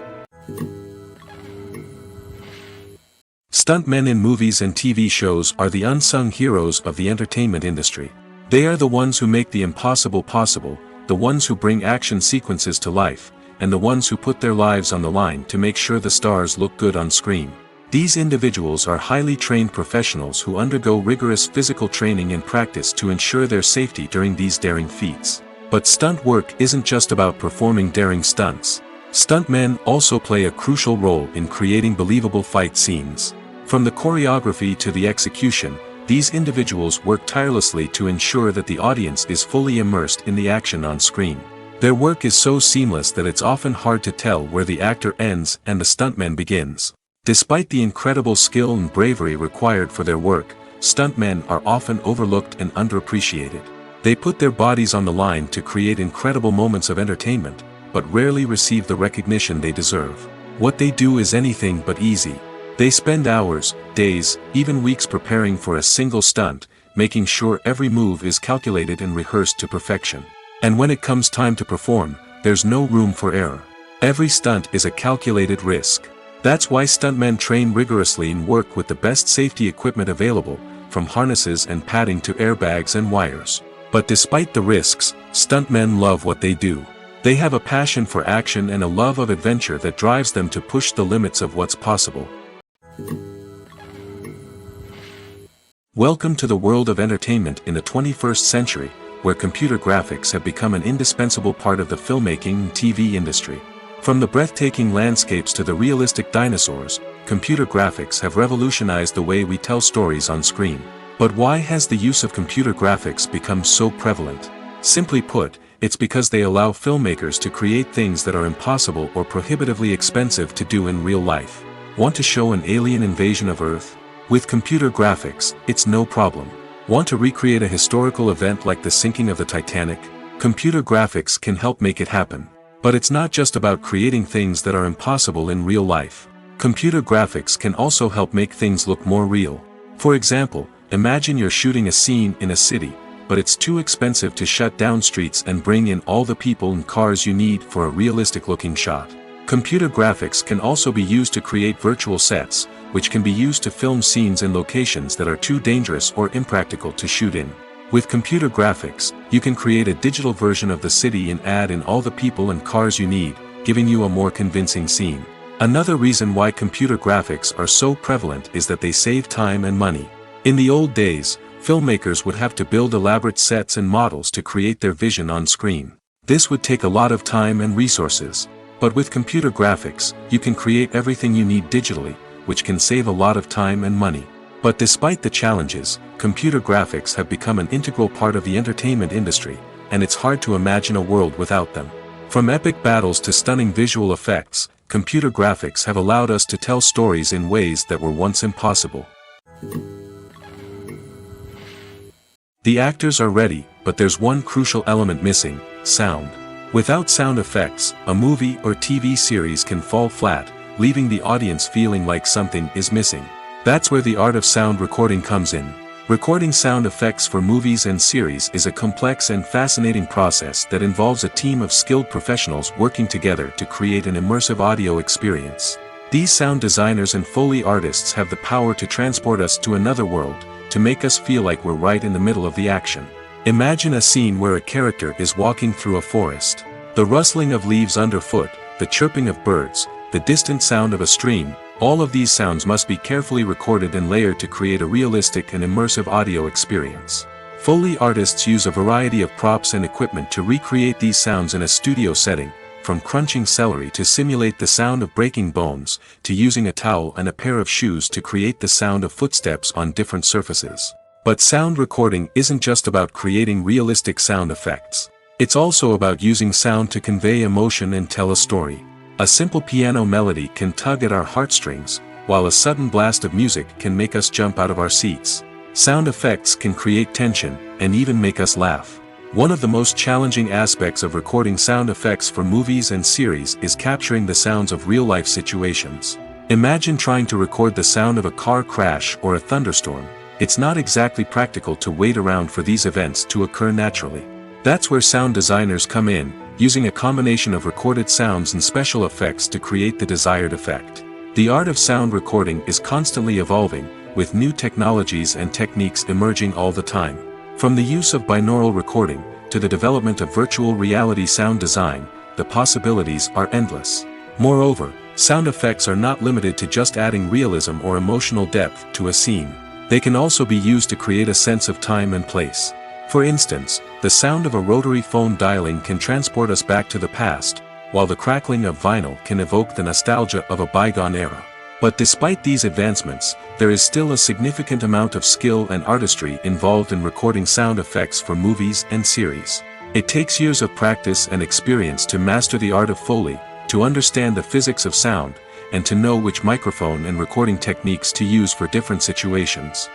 Stuntmen in movies and TV shows are the unsung heroes of the entertainment industry. They are the ones who make the impossible possible, the ones who bring action sequences to life, and the ones who put their lives on the line to make sure the stars look good on screen. These individuals are highly trained professionals who undergo rigorous physical training and practice to ensure their safety during these daring feats. But stunt work isn't just about performing daring stunts. Stuntmen also play a crucial role in creating believable fight scenes. From the choreography to the execution, these individuals work tirelessly to ensure that the audience is fully immersed in the action on screen. Their work is so seamless that it's often hard to tell where the actor ends and the stuntman begins. Despite the incredible skill and bravery required for their work, stuntmen are often overlooked and underappreciated. They put their bodies on the line to create incredible moments of entertainment, but rarely receive the recognition they deserve. What they do is anything but easy. They spend hours, days, even weeks preparing for a single stunt, making sure every move is calculated and rehearsed to perfection. And when it comes time to perform, there's no room for error. Every stunt is a calculated risk. That's why stuntmen train rigorously and work with the best safety equipment available, from harnesses and padding to airbags and wires. But despite the risks, stuntmen love what they do. They have a passion for action and a love of adventure that drives them to push the limits of what's possible. Welcome to the world of entertainment in the 21st century, where computer graphics have become an indispensable part of the filmmaking and TV industry. From the breathtaking landscapes to the realistic dinosaurs, computer graphics have revolutionized the way we tell stories on screen. But why has the use of computer graphics become so prevalent? Simply put, it's because they allow filmmakers to create things that are impossible or prohibitively expensive to do in real life. Want to show an alien invasion of Earth? With computer graphics, it's no problem. Want to recreate a historical event like the sinking of the Titanic? Computer graphics can help make it happen. But it's not just about creating things that are impossible in real life. Computer graphics can also help make things look more real. For example, imagine you're shooting a scene in a city, but it's too expensive to shut down streets and bring in all the people and cars you need for a realistic-looking shot. Computer graphics can also be used to create virtual sets, which can be used to film scenes in locations that are too dangerous or impractical to shoot in. With computer graphics, you can create a digital version of the city and add in all the people and cars you need, giving you a more convincing scene. Another reason why computer graphics are so prevalent is that they save time and money. In the old days, filmmakers would have to build elaborate sets and models to create their vision on screen. This would take a lot of time and resources. But with computer graphics, you can create everything you need digitally, which can save a lot of time and money. But despite the challenges, computer graphics have become an integral part of the entertainment industry, and it's hard to imagine a world without them. From epic battles to stunning visual effects, computer graphics have allowed us to tell stories in ways that were once impossible. The actors are ready, but there's one crucial element missing: sound. Without sound effects, a movie or TV series can fall flat, leaving the audience feeling like something is missing. That's where the art of sound recording comes in. Recording sound effects for movies and series is a complex and fascinating process that involves a team of skilled professionals working together to create an immersive audio experience. These sound designers and Foley artists have the power to transport us to another world, to make us feel like we're right in the middle of the action. Imagine a scene where a character is walking through a forest. The rustling of leaves underfoot, the chirping of birds, the distant sound of a stream, all of these sounds must be carefully recorded and layered to create a realistic and immersive audio experience. Foley artists use a variety of props and equipment to recreate these sounds in a studio setting, from crunching celery to simulate the sound of breaking bones, to using a towel and a pair of shoes to create the sound of footsteps on different surfaces. But sound recording isn't just about creating realistic sound effects. It's also about using sound to convey emotion and tell a story. A simple piano melody can tug at our heartstrings, while a sudden blast of music can make us jump out of our seats. Sound effects can create tension, and even make us laugh. One of the most challenging aspects of recording sound effects for movies and series is capturing the sounds of real-life situations. Imagine trying to record the sound of a car crash or a thunderstorm. It's not exactly practical to wait around for these events to occur naturally. That's where sound designers come in, using a combination of recorded sounds and special effects to create the desired effect. The art of sound recording is constantly evolving, with new technologies and techniques emerging all the time. From the use of binaural recording, to the development of virtual reality sound design, the possibilities are endless. Moreover, sound effects are not limited to just adding realism or emotional depth to a scene. They can also be used to create a sense of time and place. For instance, the sound of a rotary phone dialing can transport us back to the past, while the crackling of vinyl can evoke the nostalgia of a bygone era. But despite these advancements, there is still a significant amount of skill and artistry involved in recording sound effects for movies and series. It takes years of practice and experience to master the art of Foley, to understand the physics of sound, and to know which microphone and recording techniques to use for different situations.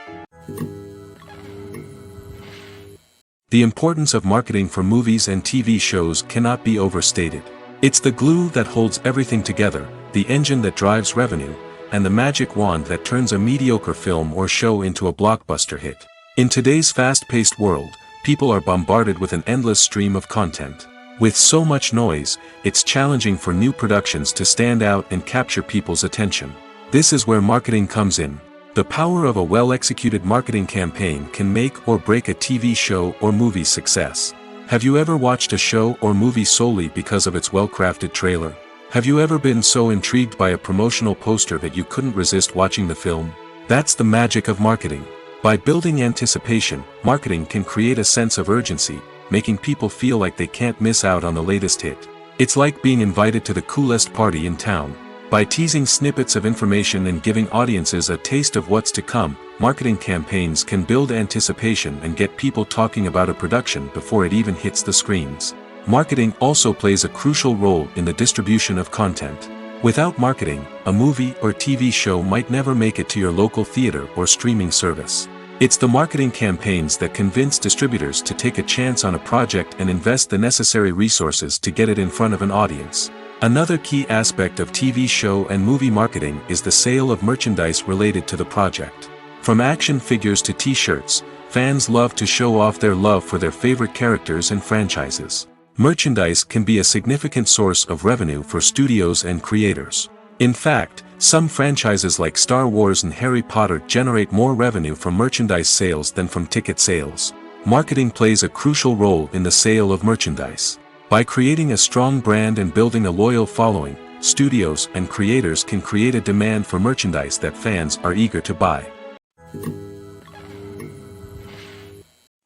The importance of marketing for movies and TV shows cannot be overstated. It's the glue that holds everything together, the engine that drives revenue, and the magic wand that turns a mediocre film or show into a blockbuster hit. In today's fast-paced world, people are bombarded with an endless stream of content. With so much noise, it's challenging for new productions to stand out and capture people's attention. This is where marketing comes in. The power of a well-executed marketing campaign can make or break a TV show or movie's success. Have you ever watched a show or movie solely because of its well-crafted trailer? Have you ever been so intrigued by a promotional poster that you couldn't resist watching the film? That's the magic of marketing. By building anticipation, marketing can create a sense of urgency, making people feel like they can't miss out on the latest hit. It's like being invited to the coolest party in town. By teasing snippets of information and giving audiences a taste of what's to come, marketing campaigns can build anticipation and get people talking about a production before it even hits the screens. Marketing also plays a crucial role in the distribution of content. Without marketing, a movie or TV show might never make it to your local theater or streaming service. It's the marketing campaigns that convince distributors to take a chance on a project and invest the necessary resources to get it in front of an audience. Another key aspect of TV show and movie marketing is the sale of merchandise related to the project. From action figures to t-shirts, fans love to show off their love for their favorite characters and franchises. Merchandise can be a significant source of revenue for studios and creators. In fact, some franchises like Star Wars and Harry Potter generate more revenue from merchandise sales than from ticket sales. Marketing plays a crucial role in the sale of merchandise. By creating a strong brand and building a loyal following, studios and creators can create a demand for merchandise that fans are eager to buy.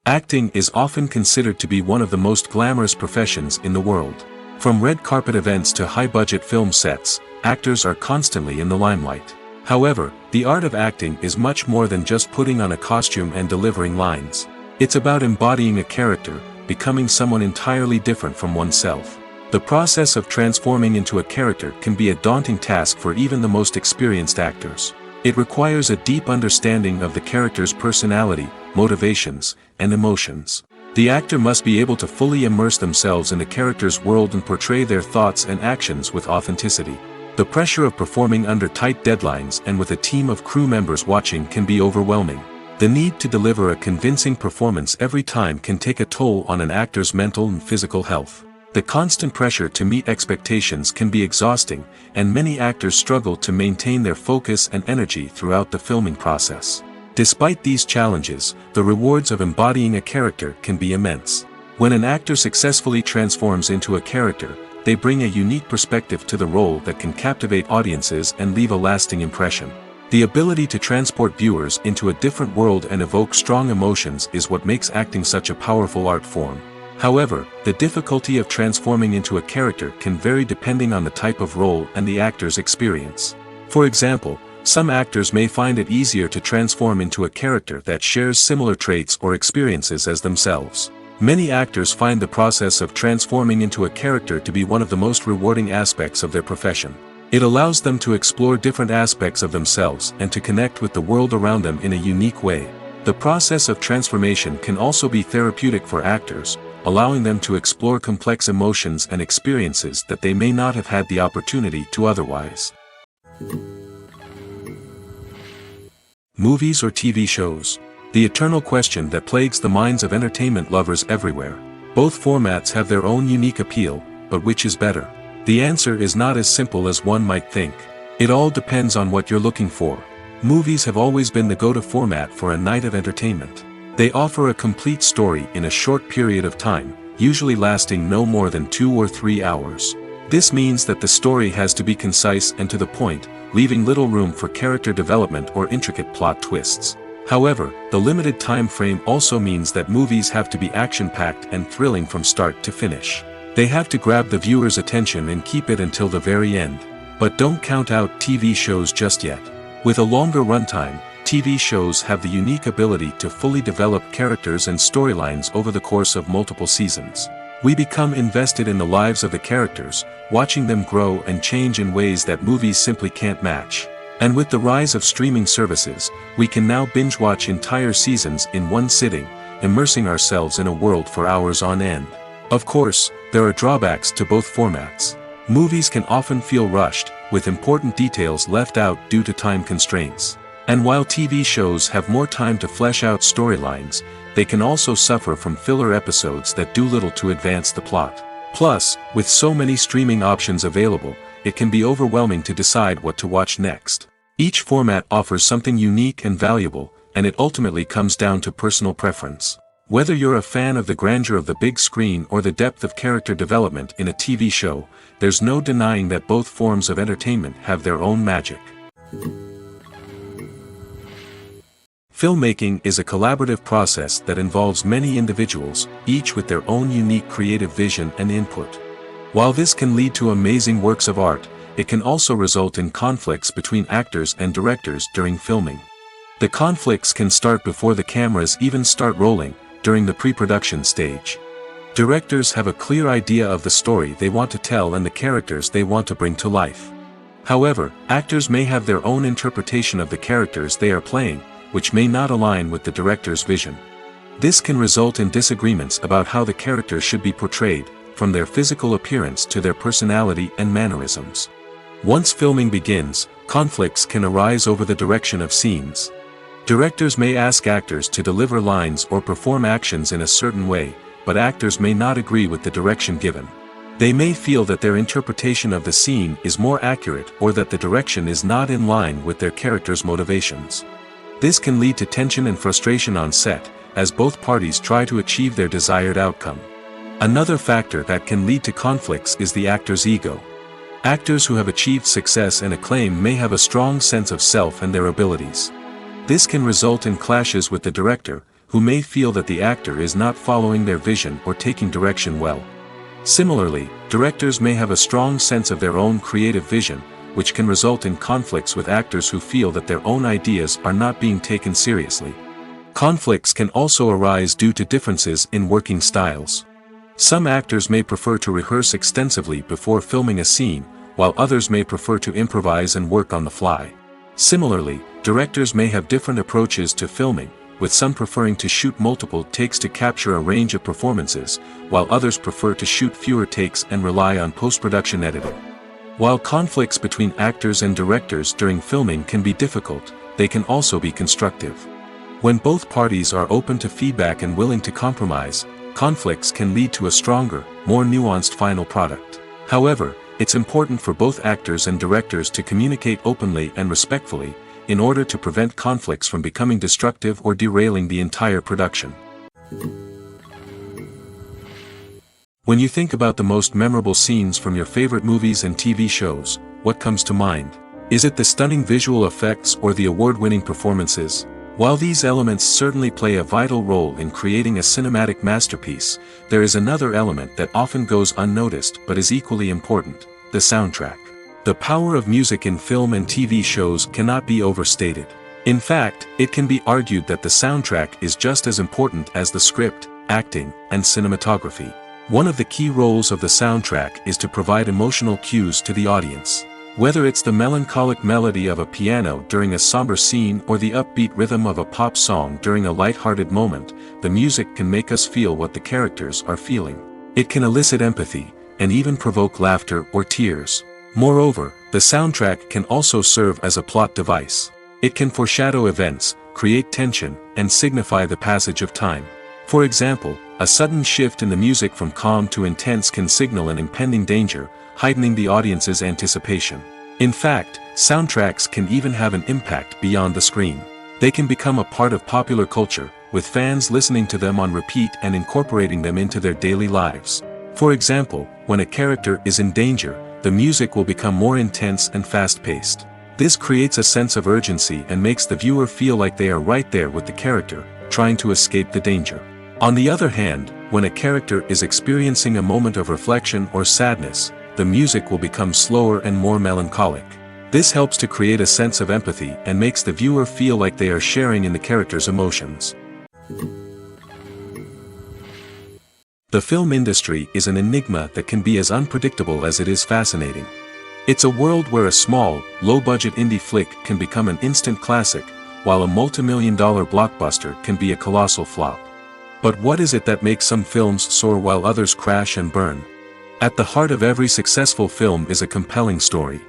Acting is often considered to be one of the most glamorous professions in the world. From red carpet events to high-budget film sets, actors are constantly in the limelight. However, the art of acting is much more than just putting on a costume and delivering lines. It's about embodying a character, becoming someone entirely different from oneself. The process of transforming into a character can be a daunting task for even the most experienced actors. It requires a deep understanding of the character's personality, motivations, and emotions. The actor must be able to fully immerse themselves in the character's world and portray their thoughts and actions with authenticity. The pressure of performing under tight deadlines and with a team of crew members watching can be overwhelming. The need to deliver a convincing performance every time can take a toll on an actor's mental and physical health. The constant pressure to meet expectations can be exhausting, and many actors struggle to maintain their focus and energy throughout the filming process. Despite these challenges, the rewards of embodying a character can be immense. When an actor successfully transforms into a character, they bring a unique perspective to the role that can captivate audiences and leave a lasting impression. The ability to transport viewers into a different world and evoke strong emotions is what makes acting such a powerful art form. However, the difficulty of transforming into a character can vary depending on the type of role and the actor's experience. For example, some actors may find it easier to transform into a character that shares similar traits or experiences as themselves. Many actors find the process of transforming into a character to be one of the most rewarding aspects of their profession. It allows them to explore different aspects of themselves and to connect with the world around them in a unique way. The process of transformation can also be therapeutic for actors, allowing them to explore complex emotions and experiences that they may not have had the opportunity to otherwise. Movies or TV shows? The eternal question that plagues the minds of entertainment lovers everywhere. Both formats have their own unique appeal, but which is better? The answer is not as simple as one might think. It all depends on what you're looking for. Movies have always been the go-to format for a night of entertainment. They offer a complete story in a short period of time, usually lasting no more than 2 or 3 hours. This means that the story has to be concise and to the point, leaving little room for character development or intricate plot twists. However, the limited time frame also means that movies have to be action-packed and thrilling from start to finish. They have to grab the viewer's attention and keep it until the very end. But don't count out TV shows just yet. With a longer runtime, TV shows have the unique ability to fully develop characters and storylines over the course of multiple seasons. We become invested in the lives of the characters, watching them grow and change in ways that movies simply can't match. And with the rise of streaming services, we can now binge-watch entire seasons in one sitting, immersing ourselves in a world for hours on end. Of course, there are drawbacks to both formats. Movies can often feel rushed, with important details left out due to time constraints. And while TV shows have more time to flesh out storylines, they can also suffer from filler episodes that do little to advance the plot. Plus, with so many streaming options available, it can be overwhelming to decide what to watch next. Each format offers something unique and valuable, and it ultimately comes down to personal preference. Whether you're a fan of the grandeur of the big screen or the depth of character development in a TV show, there's no denying that both forms of entertainment have their own magic. Filmmaking is a collaborative process that involves many individuals, each with their own unique creative vision and input. While this can lead to amazing works of art, it can also result in conflicts between actors and directors during filming. The conflicts can start before the cameras even start rolling, during the pre-production stage. Directors have a clear idea of the story they want to tell and the characters they want to bring to life. However, actors may have their own interpretation of the characters they are playing, which may not align with the director's vision. This can result in disagreements about how the characters should be portrayed, from their physical appearance to their personality and mannerisms. Once filming begins, conflicts can arise over the direction of scenes. Directors may ask actors to deliver lines or perform actions in a certain way, but actors may not agree with the direction given. They may feel that their interpretation of the scene is more accurate or that the direction is not in line with their character's motivations. This can lead to tension and frustration on set, as both parties try to achieve their desired outcome. Another factor that can lead to conflicts is the actor's ego. Actors who have achieved success and acclaim may have a strong sense of self and their abilities. This can result in clashes with the director, who may feel that the actor is not following their vision or taking direction well. Similarly, directors may have a strong sense of their own creative vision, which can result in conflicts with actors who feel that their own ideas are not being taken seriously. Conflicts can also arise due to differences in working styles. Some actors may prefer to rehearse extensively before filming a scene, while others may prefer to improvise and work on the fly. Similarly, directors may have different approaches to filming, with some preferring to shoot multiple takes to capture a range of performances, while others prefer to shoot fewer takes and rely on post-production editing. While conflicts between actors and directors during filming can be difficult, they can also be constructive. When both parties are open to feedback and willing to compromise, conflicts can lead to a stronger, more nuanced final product. However, it's important for both actors and directors to communicate openly and respectfully, in order to prevent conflicts from becoming destructive or derailing the entire production. When you think about the most memorable scenes from your favorite movies and TV shows, what comes to mind? Is it the stunning visual effects or the award-winning performances? While these elements certainly play a vital role in creating a cinematic masterpiece, there is another element that often goes unnoticed but is equally important: the soundtrack. The power of music in film and TV shows cannot be overstated. In fact, it can be argued that the soundtrack is just as important as the script, acting, and cinematography. One of the key roles of the soundtrack is to provide emotional cues to the audience. Whether it's the melancholic melody of a piano during a somber scene or the upbeat rhythm of a pop song during a light-hearted moment, the music can make us feel what the characters are feeling. It can elicit empathy, and even provoke laughter or tears. Moreover, the soundtrack can also serve as a plot device. It can foreshadow events, create tension, and signify the passage of time. For example, a sudden shift in the music from calm to intense can signal an impending danger, heightening the audience's anticipation. In fact, soundtracks can even have an impact beyond the screen. They can become a part of popular culture, with fans listening to them on repeat and incorporating them into their daily lives. For example, when a character is in danger, the music will become more intense and fast-paced. This creates a sense of urgency and makes the viewer feel like they are right there with the character, trying to escape the danger. On the other hand, when a character is experiencing a moment of reflection or sadness, the music will become slower and more melancholic. This helps to create a sense of empathy and makes the viewer feel like they are sharing in the character's emotions. The film industry is an enigma that can be as unpredictable as it is fascinating. It's a world where a small, low-budget indie flick can become an instant classic, while a multi-million-dollar blockbuster can be a colossal flop. But what is it that makes some films soar while others crash and burn? At the heart of every successful film is a compelling story.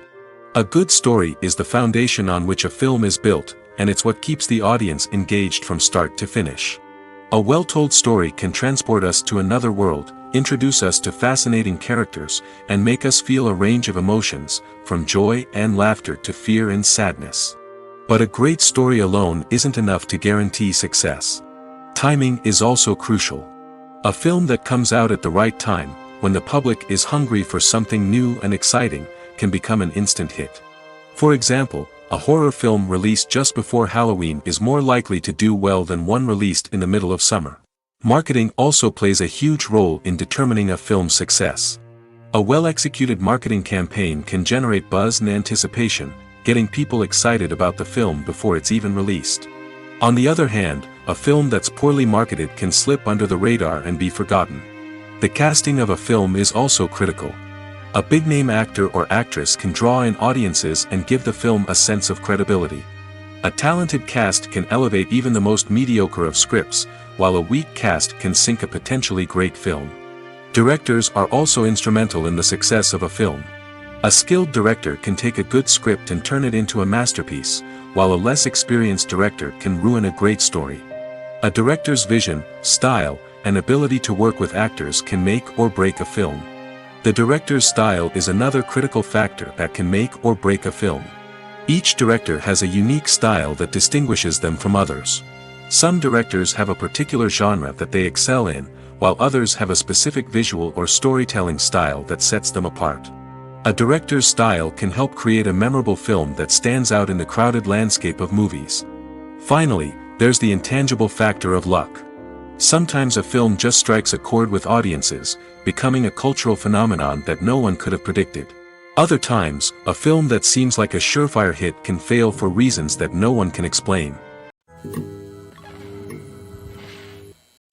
A good story is the foundation on which a film is built, and it's what keeps the audience engaged from start to finish. A well-told story can transport us to another world, introduce us to fascinating characters, and make us feel a range of emotions, from joy and laughter to fear and sadness. But a great story alone isn't enough to guarantee success. Timing is also crucial. A film that comes out at the right time, when the public is hungry for something new and exciting, can become an instant hit. For example, a horror film released just before Halloween is more likely to do well than one released in the middle of summer. Marketing also plays a huge role in determining a film's success. A well-executed marketing campaign can generate buzz and anticipation, getting people excited about the film before it's even released. On the other hand, a film that's poorly marketed can slip under the radar and be forgotten. The casting of a film is also critical. A big-name actor or actress can draw in audiences and give the film a sense of credibility. A talented cast can elevate even the most mediocre of scripts, while a weak cast can sink a potentially great film. Directors are also instrumental in the success of a film. A skilled director can take a good script and turn it into a masterpiece, while a less experienced director can ruin a great story. A director's vision, style, and ability to work with actors can make or break a film. The director's style is another critical factor that can make or break a film. Each director has a unique style that distinguishes them from others. Some directors have a particular genre that they excel in, while others have a specific visual or storytelling style that sets them apart. A director's style can help create a memorable film that stands out in the crowded landscape of movies. Finally, there's the intangible factor of luck. Sometimes a film just strikes a chord with audiences, becoming a cultural phenomenon that no one could have predicted. Other times, a film that seems like a surefire hit can fail for reasons that no one can explain.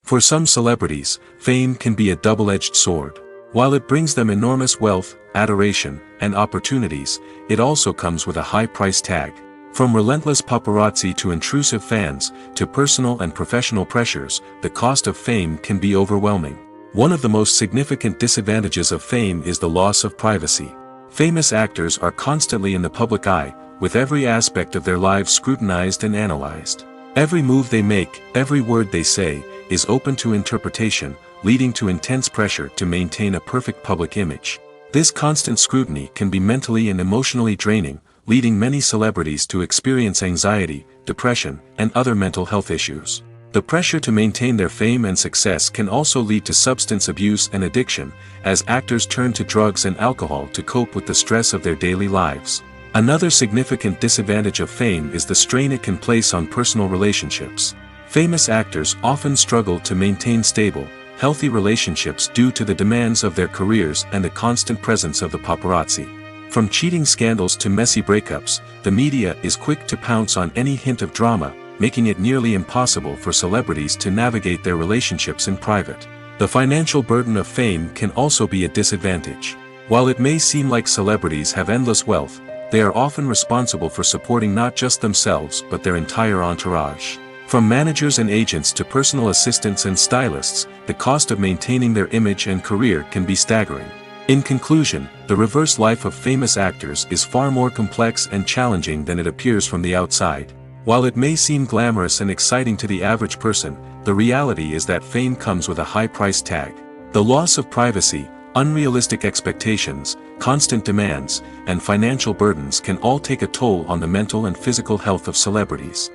For some celebrities, fame can be a double-edged sword. While it brings them enormous wealth, adoration, and opportunities, it also comes with a high price tag. From relentless paparazzi to intrusive fans, to personal and professional pressures, the cost of fame can be overwhelming. One of the most significant disadvantages of fame is the loss of privacy. Famous actors are constantly in the public eye, with every aspect of their lives scrutinized and analyzed. Every move they make, every word they say, is open to interpretation, leading to intense pressure to maintain a perfect public image. This constant scrutiny can be mentally and emotionally draining, leading many celebrities to experience anxiety, depression, and other mental health issues. The pressure to maintain their fame and success can also lead to substance abuse and addiction, as actors turn to drugs and alcohol to cope with the stress of their daily lives. Another significant disadvantage of fame is the strain it can place on personal relationships. Famous actors often struggle to maintain stable, healthy relationships due to the demands of their careers and the constant presence of the paparazzi. From cheating scandals to messy breakups, the media is quick to pounce on any hint of drama, making it nearly impossible for celebrities to navigate their relationships in private. The financial burden of fame can also be a disadvantage. While it may seem like celebrities have endless wealth, they are often responsible for supporting not just themselves but their entire entourage. From managers and agents to personal assistants and stylists, the cost of maintaining their image and career can be staggering. In conclusion, the reverse life of famous actors is far more complex and challenging than it appears from the outside. While it may seem glamorous and exciting to the average person, the reality is that fame comes with a high price tag. The loss of privacy, unrealistic expectations, constant demands, and financial burdens can all take a toll on the mental and physical health of celebrities.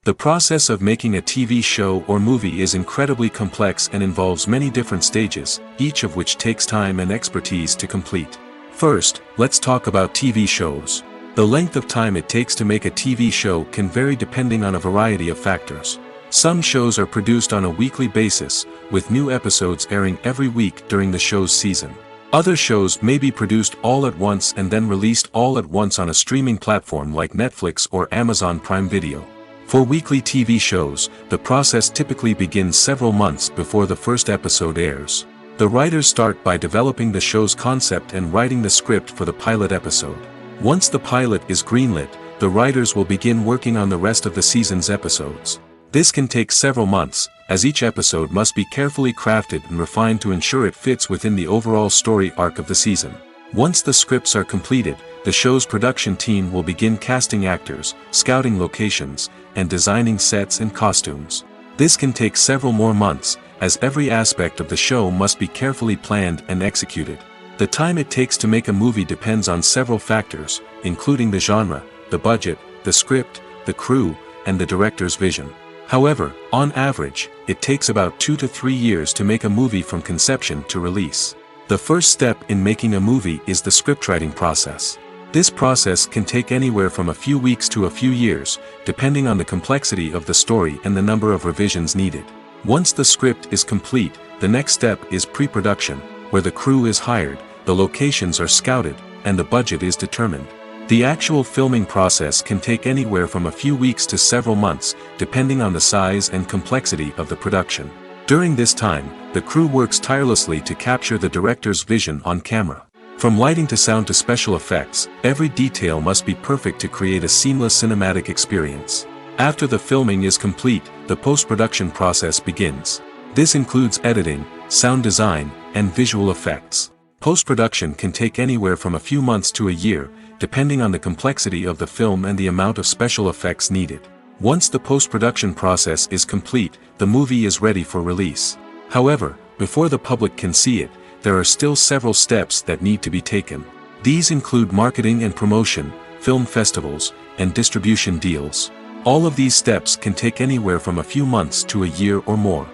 The process of making a TV show or movie is incredibly complex and involves many different stages, each of which takes time and expertise to complete. First, let's talk about TV shows. The length of time it takes to make a TV show can vary depending on a variety of factors. Some shows are produced on a weekly basis, with new episodes airing every week during the show's season. Other shows may be produced all at once and then released all at once on a streaming platform like Netflix or Amazon Prime Video. For weekly TV shows, the process typically begins several months before the first episode airs. The writers start by developing the show's concept and writing the script for the pilot episode. Once the pilot is greenlit, the writers will begin working on the rest of the season's episodes. This can take several months, as each episode must be carefully crafted and refined to ensure it fits within the overall story arc of the season. Once the scripts are completed, the show's production team will begin casting actors, scouting locations, and designing sets and costumes. This can take several more months, as every aspect of the show must be carefully planned and executed. The time it takes to make a movie depends on several factors, including the genre, the budget, the script, the crew, and the director's vision. However, on average, it takes about 2 to 3 years to make a movie from conception to release. The first step in making a movie is the scriptwriting process. This process can take anywhere from a few weeks to a few years, depending on the complexity of the story and the number of revisions needed. Once the script is complete, the next step is pre-production, where the crew is hired, the locations are scouted, and the budget is determined. The actual filming process can take anywhere from a few weeks to several months, depending on the size and complexity of the production. During this time, the crew works tirelessly to capture the director's vision on camera. From lighting to sound to special effects, every detail must be perfect to create a seamless cinematic experience. After the filming is complete, the post-production process begins. This includes editing, sound design, and visual effects. Post-production can take anywhere from a few months to a year, depending on the complexity of the film and the amount of special effects needed. Once the post-production process is complete, the movie is ready for release. However, before the public can see it, there are still several steps that need to be taken. These include marketing and promotion, film festivals, and distribution deals. All of these steps can take anywhere from a few months to a year or more.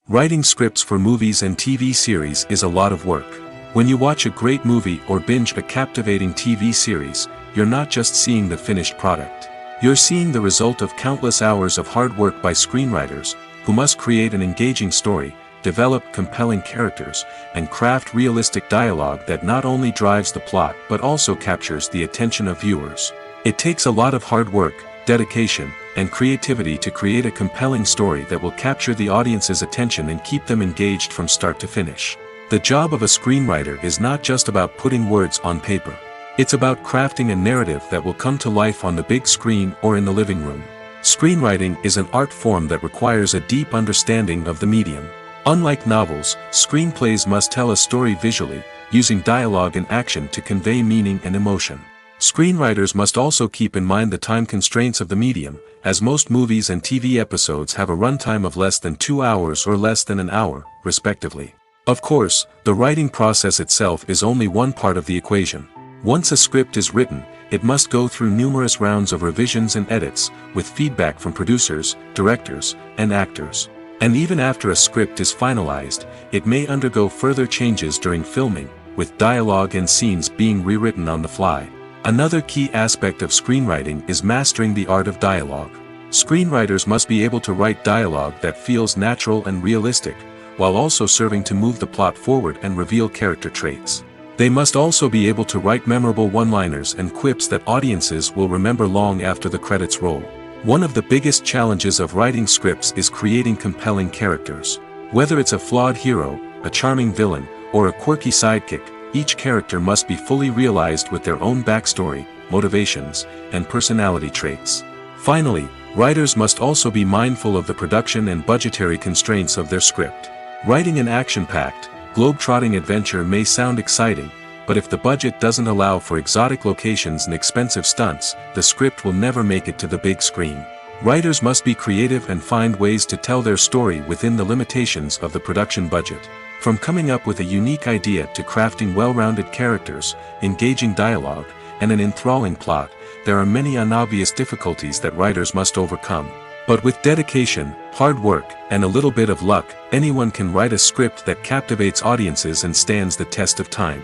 Writing scripts for movies and TV series is a lot of work. When you watch a great movie or binge a captivating TV series, you're not just seeing the finished product. You're seeing the result of countless hours of hard work by screenwriters, who must create an engaging story, develop compelling characters, and craft realistic dialogue that not only drives the plot but also captures the attention of viewers. It takes a lot of hard work, dedication, and creativity to create a compelling story that will capture the audience's attention and keep them engaged from start to finish. The job of a screenwriter is not just about putting words on paper. It's about crafting a narrative that will come to life on the big screen or in the living room. Screenwriting is an art form that requires a deep understanding of the medium. Unlike novels, screenplays must tell a story visually, using dialogue and action to convey meaning and emotion. Screenwriters must also keep in mind the time constraints of the medium, as most movies and TV episodes have a runtime of less than 2 hours or less than an hour, respectively. Of course, the writing process itself is only one part of the equation. Once a script is written, it must go through numerous rounds of revisions and edits, with feedback from producers, directors, and actors. And even after a script is finalized, it may undergo further changes during filming, with dialogue and scenes being rewritten on the fly. Another key aspect of screenwriting is mastering the art of dialogue. Screenwriters must be able to write dialogue that feels natural and realistic, while also serving to move the plot forward and reveal character traits. They must also be able to write memorable one-liners and quips that audiences will remember long after the credits roll. One of the biggest challenges of writing scripts is creating compelling characters. Whether it's a flawed hero, a charming villain, or a quirky sidekick, each character must be fully realized with their own backstory, motivations, and personality traits. Finally, writers must also be mindful of the production and budgetary constraints of their script. Writing an action-packed, globe-trotting adventure may sound exciting, but if the budget doesn't allow for exotic locations and expensive stunts, the script will never make it to the big screen. Writers must be creative and find ways to tell their story within the limitations of the production budget. From coming up with a unique idea to crafting well-rounded characters, engaging dialogue, and an enthralling plot, there are many unobvious difficulties that writers must overcome. But with dedication, hard work, and a little bit of luck, anyone can write a script that captivates audiences and stands the test of time.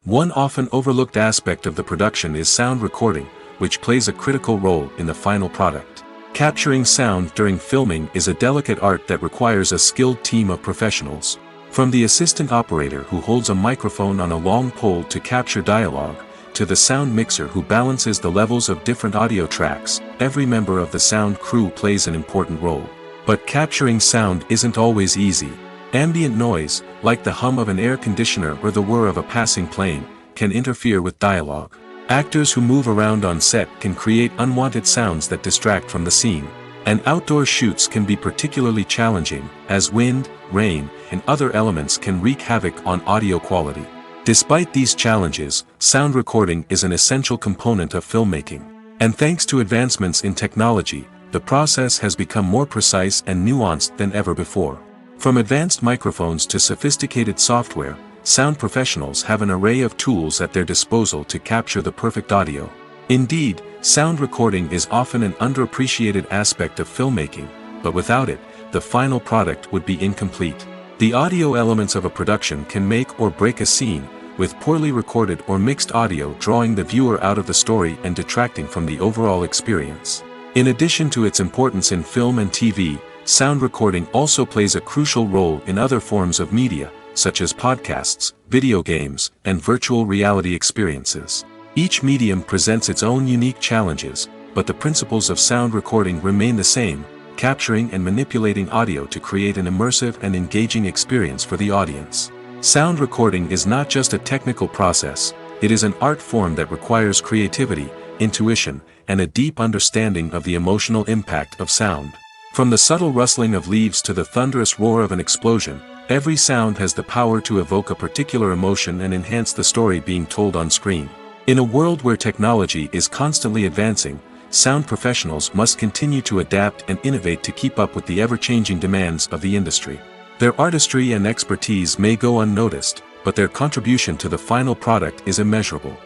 One often overlooked aspect of the production is sound recording, which plays a critical role in the final product. Capturing sound during filming is a delicate art that requires a skilled team of professionals. From the assistant operator who holds a microphone on a long pole to capture dialogue, to the sound mixer who balances the levels of different audio tracks, every member of the sound crew plays an important role. But capturing sound isn't always easy. Ambient noise, like the hum of an air conditioner or the whir of a passing plane, can interfere with dialogue. Actors who move around on set can create unwanted sounds that distract from the scene. And outdoor shoots can be particularly challenging, as wind, rain, and other elements can wreak havoc on audio quality. Despite these challenges, sound recording is an essential component of filmmaking. And thanks to advancements in technology, the process has become more precise and nuanced than ever before. From advanced microphones to sophisticated software, sound professionals have an array of tools at their disposal to capture the perfect audio. Indeed, sound recording is often an underappreciated aspect of filmmaking, but without it, the final product would be incomplete. The audio elements of a production can make or break a scene, with poorly recorded or mixed audio drawing the viewer out of the story and detracting from the overall experience. In addition to its importance in film and TV, sound recording also plays a crucial role in other forms of media, such as podcasts, video games, and virtual reality experiences. Each medium presents its own unique challenges, but the principles of sound recording remain the same, capturing and manipulating audio to create an immersive and engaging experience for the audience. Sound recording is not just a technical process, it is an art form that requires creativity, intuition, and a deep understanding of the emotional impact of sound. From the subtle rustling of leaves to the thunderous roar of an explosion, every sound has the power to evoke a particular emotion and enhance the story being told on screen. In a world where technology is constantly advancing, sound professionals must continue to adapt and innovate to keep up with the ever-changing demands of the industry. Their artistry and expertise may go unnoticed, but their contribution to the final product is immeasurable.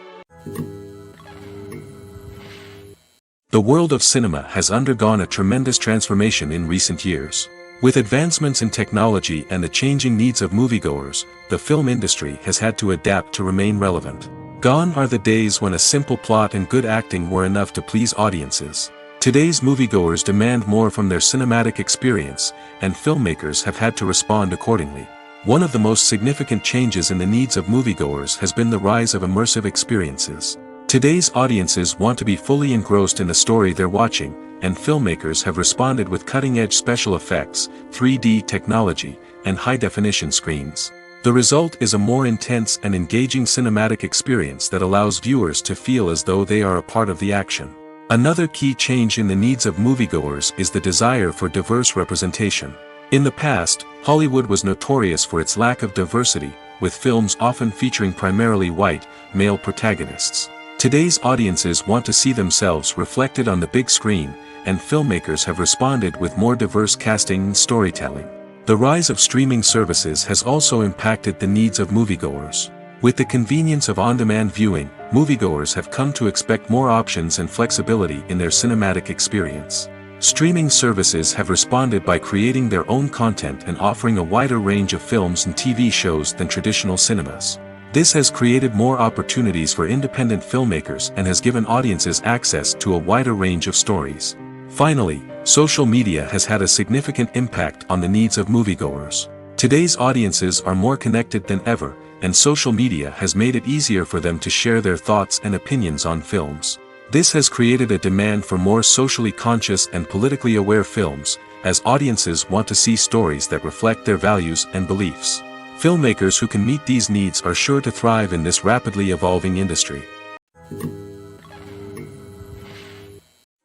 The world of cinema has undergone a tremendous transformation in recent years. With advancements in technology and the changing needs of moviegoers, the film industry has had to adapt to remain relevant. Gone are the days when a simple plot and good acting were enough to please audiences. Today's moviegoers demand more from their cinematic experience, and filmmakers have had to respond accordingly. One of the most significant changes in the needs of moviegoers has been the rise of immersive experiences. Today's audiences want to be fully engrossed in the story they're watching, and filmmakers have responded with cutting-edge special effects, 3D technology, and high-definition screens. The result is a more intense and engaging cinematic experience that allows viewers to feel as though they are a part of the action. Another key change in the needs of moviegoers is the desire for diverse representation. In the past, Hollywood was notorious for its lack of diversity, with films often featuring primarily white, male protagonists. Today's audiences want to see themselves reflected on the big screen, and filmmakers have responded with more diverse casting and storytelling. The rise of streaming services has also impacted the needs of moviegoers. With the convenience of on-demand viewing, moviegoers have come to expect more options and flexibility in their cinematic experience. Streaming services have responded by creating their own content and offering a wider range of films and TV shows than traditional cinemas. This has created more opportunities for independent filmmakers and has given audiences access to a wider range of stories. Finally, social media has had a significant impact on the needs of moviegoers. Today's audiences are more connected than ever, and social media has made it easier for them to share their thoughts and opinions on films. This has created a demand for more socially conscious and politically aware films, as audiences want to see stories that reflect their values and beliefs. Filmmakers who can meet these needs are sure to thrive in this rapidly evolving industry.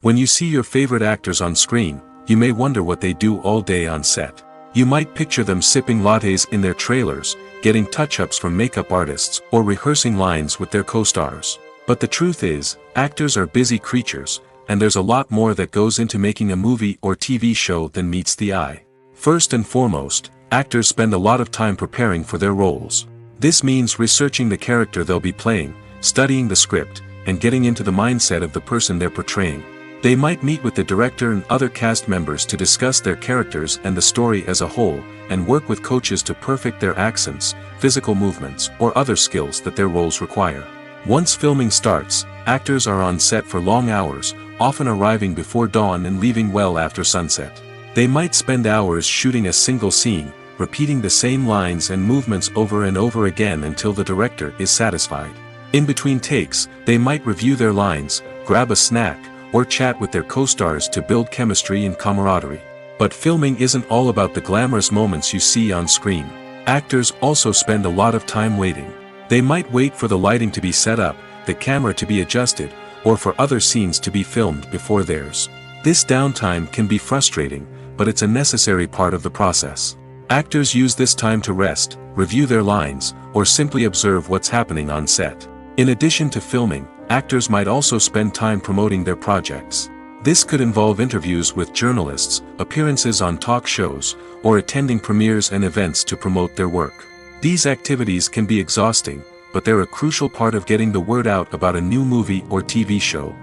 When you see your favorite actors on screen, you may wonder what they do all day on set. You might picture them sipping lattes in their trailers, getting touch-ups from makeup artists, or rehearsing lines with their co-stars. But the truth is, actors are busy creatures, and there's a lot more that goes into making a movie or TV show than meets the eye. First and foremost, actors spend a lot of time preparing for their roles. This means researching the character they'll be playing, studying the script, and getting into the mindset of the person they're portraying. They might meet with the director and other cast members to discuss their characters and the story as a whole, and work with coaches to perfect their accents, physical movements, or other skills that their roles require. Once filming starts, actors are on set for long hours, often arriving before dawn and leaving well after sunset. They might spend hours shooting a single scene, repeating the same lines and movements over and over again until the director is satisfied. In between takes, they might review their lines, grab a snack, or chat with their co-stars to build chemistry and camaraderie. But filming isn't all about the glamorous moments you see on screen. Actors also spend a lot of time waiting. They might wait for the lighting to be set up, the camera to be adjusted, or for other scenes to be filmed before theirs. This downtime can be frustrating, but it's a necessary part of the process. Actors use this time to rest, review their lines, or simply observe what's happening on set. In addition to filming, actors might also spend time promoting their projects. This could involve interviews with journalists, appearances on talk shows, or attending premieres and events to promote their work. These activities can be exhausting, but they're a crucial part of getting the word out about a new movie or TV show.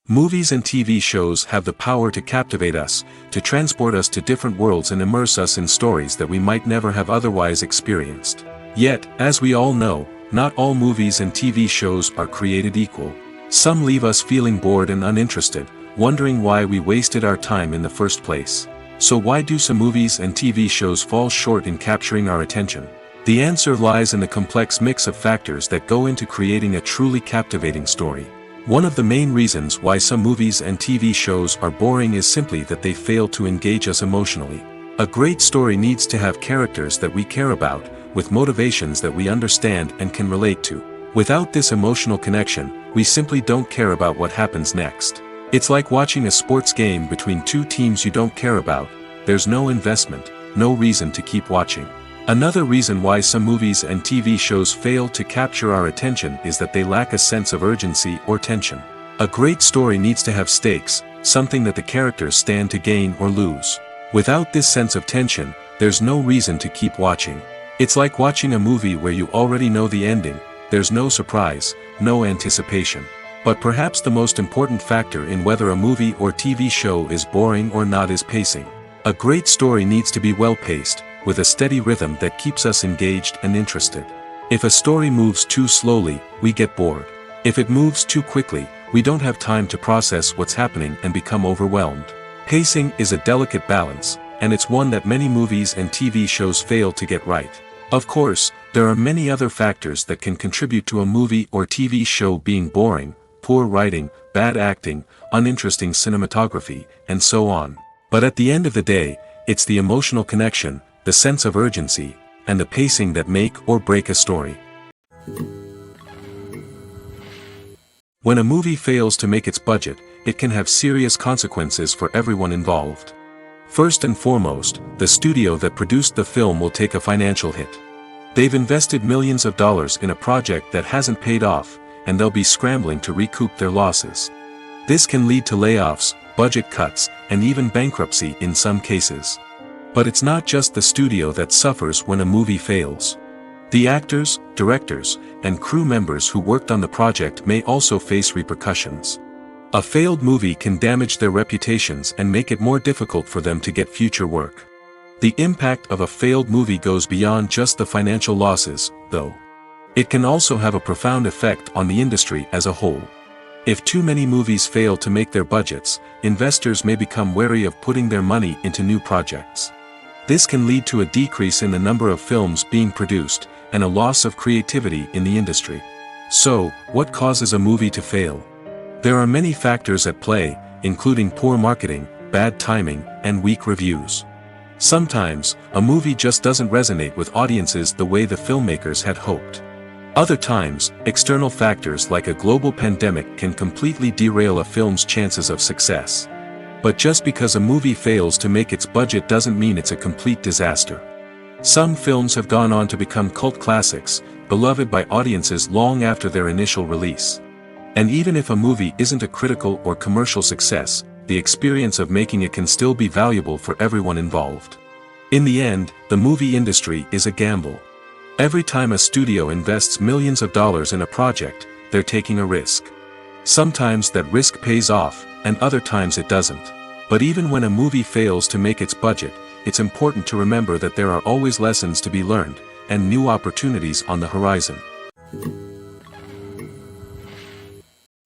Movies and TV shows have the power to captivate us, to transport us to different worlds and immerse us in stories that we might never have otherwise experienced. Yet, as we all know, not all movies and TV shows are created equal. Some leave us feeling bored and uninterested, wondering why we wasted our time in the first place. So why do some movies and TV shows fall short in capturing our attention? The answer lies in the complex mix of factors that go into creating a truly captivating story. One of the main reasons why some movies and TV shows are boring is simply that they fail to engage us emotionally. A great story needs to have characters that we care about, with motivations that we understand and can relate to. Without this emotional connection, we simply don't care about what happens next. It's like watching a sports game between two teams you don't care about. There's no investment, no reason to keep watching. Another reason why some movies and TV shows fail to capture our attention is that they lack a sense of urgency or tension. A great story needs to have stakes, something that the characters stand to gain or lose. Without this sense of tension, there's no reason to keep watching. It's like watching a movie where you already know the ending. There's no surprise, no anticipation. But perhaps the most important factor in whether a movie or TV show is boring or not is pacing. A great story needs to be well-paced, with a steady rhythm that keeps us engaged and interested. If a story moves too slowly, we get bored. If it moves too quickly, we don't have time to process what's happening and become overwhelmed. Pacing is a delicate balance, and it's one that many movies and TV shows fail to get right. Of course, there are many other factors that can contribute to a movie or TV show being boring: poor writing, bad acting, uninteresting cinematography, and so on. But at the end of the day, it's the emotional connection, the sense of urgency, and the pacing that make or break a story. When a movie fails to make its budget, it can have serious consequences for everyone involved. First and foremost, the studio that produced the film will take a financial hit. They've invested millions of dollars in a project that hasn't paid off, and they'll be scrambling to recoup their losses. This can lead to layoffs, budget cuts, and even bankruptcy in some cases. But it's not just the studio that suffers when a movie fails. The actors, directors, and crew members who worked on the project may also face repercussions. A failed movie can damage their reputations and make it more difficult for them to get future work. The impact of a failed movie goes beyond just the financial losses, though. It can also have a profound effect on the industry as a whole. If too many movies fail to make their budgets, investors may become wary of putting their money into new projects. This can lead to a decrease in the number of films being produced, and a loss of creativity in the industry. So, what causes a movie to fail? There are many factors at play, including poor marketing, bad timing, and weak reviews. Sometimes, a movie just doesn't resonate with audiences the way the filmmakers had hoped. Other times, external factors like a global pandemic can completely derail a film's chances of success. But just because a movie fails to make its budget doesn't mean it's a complete disaster. Some films have gone on to become cult classics, beloved by audiences long after their initial release. And even if a movie isn't a critical or commercial success, the experience of making it can still be valuable for everyone involved. In the end, the movie industry is a gamble. Every time a studio invests millions of dollars in a project, they're taking a risk. Sometimes that risk pays off, and other times it doesn't. But even when a movie fails to make its budget, it's important to remember that there are always lessons to be learned, and new opportunities on the horizon.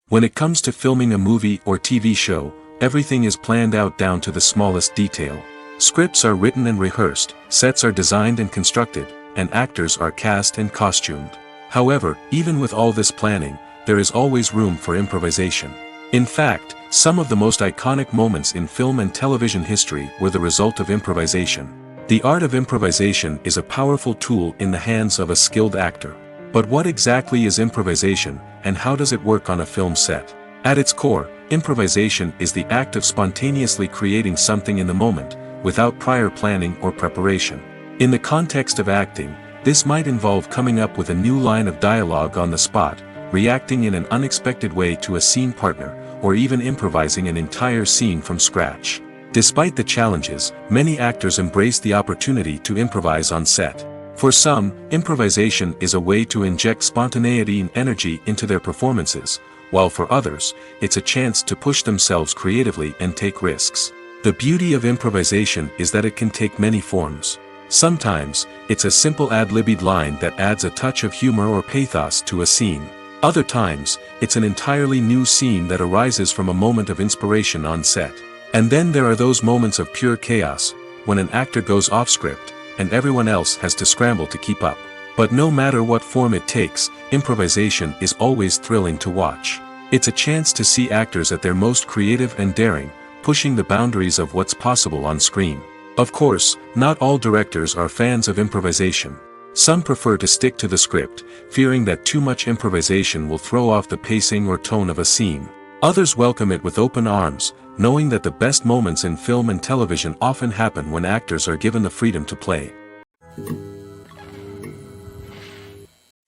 When it comes to filming a movie or TV show, everything is planned out down to the smallest detail. Scripts are written and rehearsed, sets are designed and constructed, and actors are cast and costumed. However, even with all this planning, there is always room for improvisation. In fact, some of the most iconic moments in film and television history were the result of improvisation. The art of improvisation is a powerful tool in the hands of a skilled actor. But what exactly is improvisation, and how does it work on a film set? At its core, improvisation is the act of spontaneously creating something in the moment, without prior planning or preparation. In the context of acting, this might involve coming up with a new line of dialogue on the spot, reacting in an unexpected way to a scene partner, or even improvising an entire scene from scratch. Despite the challenges, many actors embrace the opportunity to improvise on set. For some, improvisation is a way to inject spontaneity and energy into their performances, while for others, it's a chance to push themselves creatively and take risks. The beauty of improvisation is that it can take many forms. Sometimes, it's a simple ad-libbed line that adds a touch of humor or pathos to a scene. Other times, it's an entirely new scene that arises from a moment of inspiration on set. And then there are those moments of pure chaos, when an actor goes off script, and everyone else has to scramble to keep up. But no matter what form it takes, improvisation is always thrilling to watch. It's a chance to see actors at their most creative and daring, pushing the boundaries of what's possible on screen. Of course, not all directors are fans of improvisation. Some prefer to stick to the script, fearing that too much improvisation will throw off the pacing or tone of a scene. Others welcome it with open arms, knowing that the best moments in film and television often happen when actors are given the freedom to play.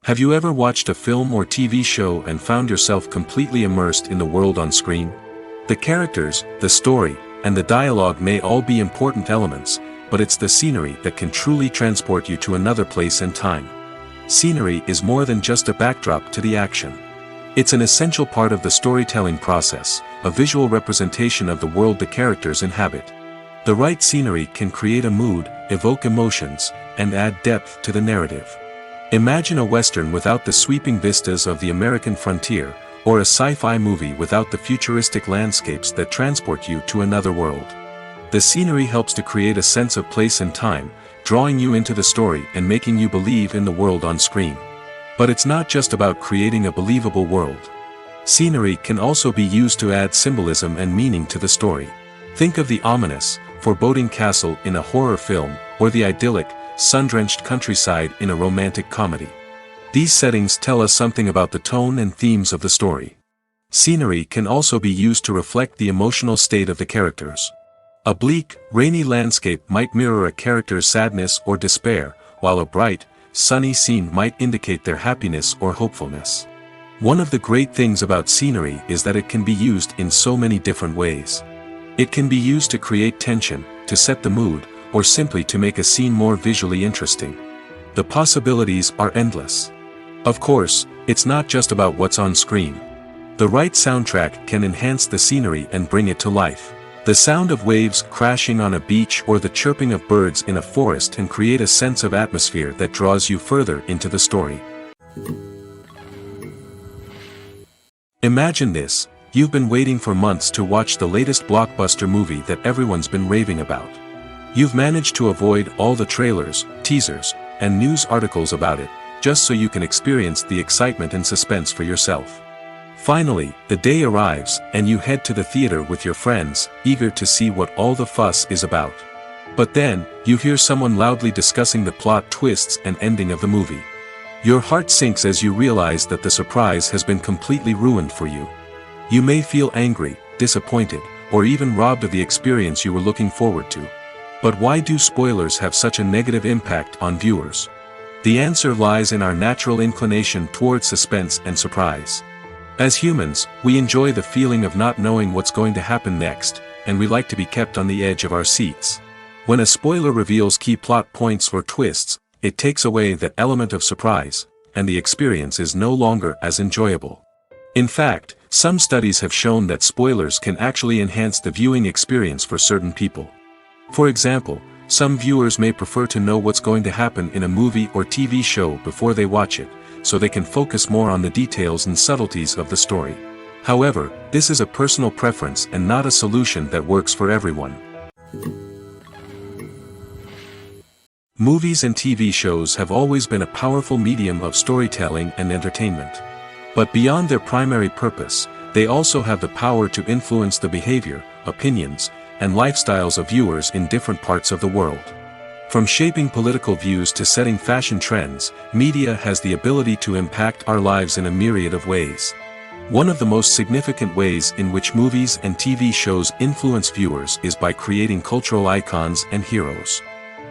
Have you ever watched a film or TV show and found yourself completely immersed in the world on screen? The characters, the story, and the dialogue may all be important elements, but it's the scenery that can truly transport you to another place and time. Scenery is more than just a backdrop to the action. It's an essential part of the storytelling process, a visual representation of the world the characters inhabit. The right scenery can create a mood, evoke emotions, and add depth to the narrative. Imagine a Western without the sweeping vistas of the American frontier, or a sci-fi movie without the futuristic landscapes that transport you to another world. The scenery helps to create a sense of place and time, drawing you into the story and making you believe in the world on screen. But it's not just about creating a believable world. Scenery can also be used to add symbolism and meaning to the story. Think of the ominous, foreboding castle in a horror film, or the idyllic, sun-drenched countryside in a romantic comedy. These settings tell us something about the tone and themes of the story. Scenery can also be used to reflect the emotional state of the characters. A bleak, rainy landscape might mirror a character's sadness or despair, while a bright, sunny scene might indicate their happiness or hopefulness. One of the great things about scenery is that it can be used in so many different ways. It can be used to create tension, to set the mood, or simply to make a scene more visually interesting. The possibilities are endless. Of course, it's not just about what's on screen. The right soundtrack can enhance the scenery and bring it to life. The sound of waves crashing on a beach or the chirping of birds in a forest can create a sense of atmosphere that draws you further into the story. Imagine this: you've been waiting for months to watch the latest blockbuster movie that everyone's been raving about. You've managed to avoid all the trailers, teasers, and news articles about it, just so you can experience the excitement and suspense for yourself. Finally, the day arrives, and you head to the theater with your friends, eager to see what all the fuss is about. But then, you hear someone loudly discussing the plot twists and ending of the movie. Your heart sinks as you realize that the surprise has been completely ruined for you. You may feel angry, disappointed, or even robbed of the experience you were looking forward to. But why do spoilers have such a negative impact on viewers? The answer lies in our natural inclination towards suspense and surprise. As humans, we enjoy the feeling of not knowing what's going to happen next, and we like to be kept on the edge of our seats. When a spoiler reveals key plot points or twists, it takes away that element of surprise, and the experience is no longer as enjoyable. In fact, some studies have shown that spoilers can actually enhance the viewing experience for certain people. For example, some viewers may prefer to know what's going to happen in a movie or TV show before they watch it, so they can focus more on the details and subtleties of the story. However, this is a personal preference and not a solution that works for everyone. Movies and TV shows have always been a powerful medium of storytelling and entertainment. But beyond their primary purpose, they also have the power to influence the behavior, opinions, and lifestyles of viewers in different parts of the world. From shaping political views to setting fashion trends, media has the ability to impact our lives in a myriad of ways. One of the most significant ways in which movies and TV shows influence viewers is by creating cultural icons and heroes.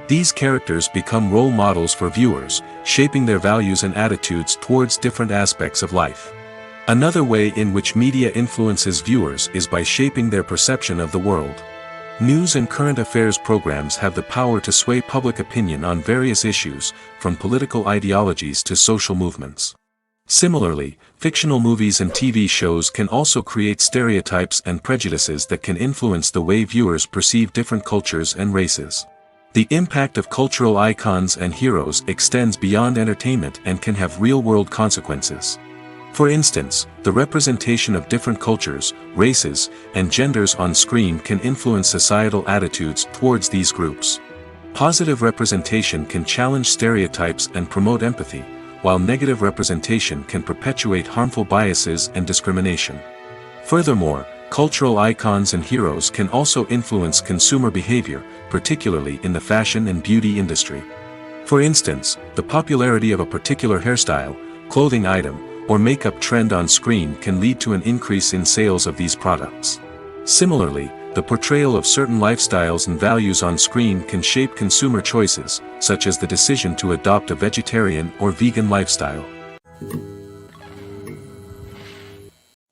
These characters become role models for viewers, shaping their values and attitudes towards different aspects of life. Another way in which media influences viewers is by shaping their perception of the world. News and current affairs programs have the power to sway public opinion on various issues, from political ideologies to social movements. Similarly, fictional movies and TV shows can also create stereotypes and prejudices that can influence the way viewers perceive different cultures and races. The impact of cultural icons and heroes extends beyond entertainment and can have real-world consequences. For instance, the representation of different cultures, races, and genders on screen can influence societal attitudes towards these groups. Positive representation can challenge stereotypes and promote empathy, while negative representation can perpetuate harmful biases and discrimination. Furthermore, cultural icons and heroes can also influence consumer behavior, particularly in the fashion and beauty industry. For instance, the popularity of a particular hairstyle, clothing item, or makeup trend on screen can lead to an increase in sales of these products. Similarly, the portrayal of certain lifestyles and values on screen can shape consumer choices, such as the decision to adopt a vegetarian or vegan lifestyle.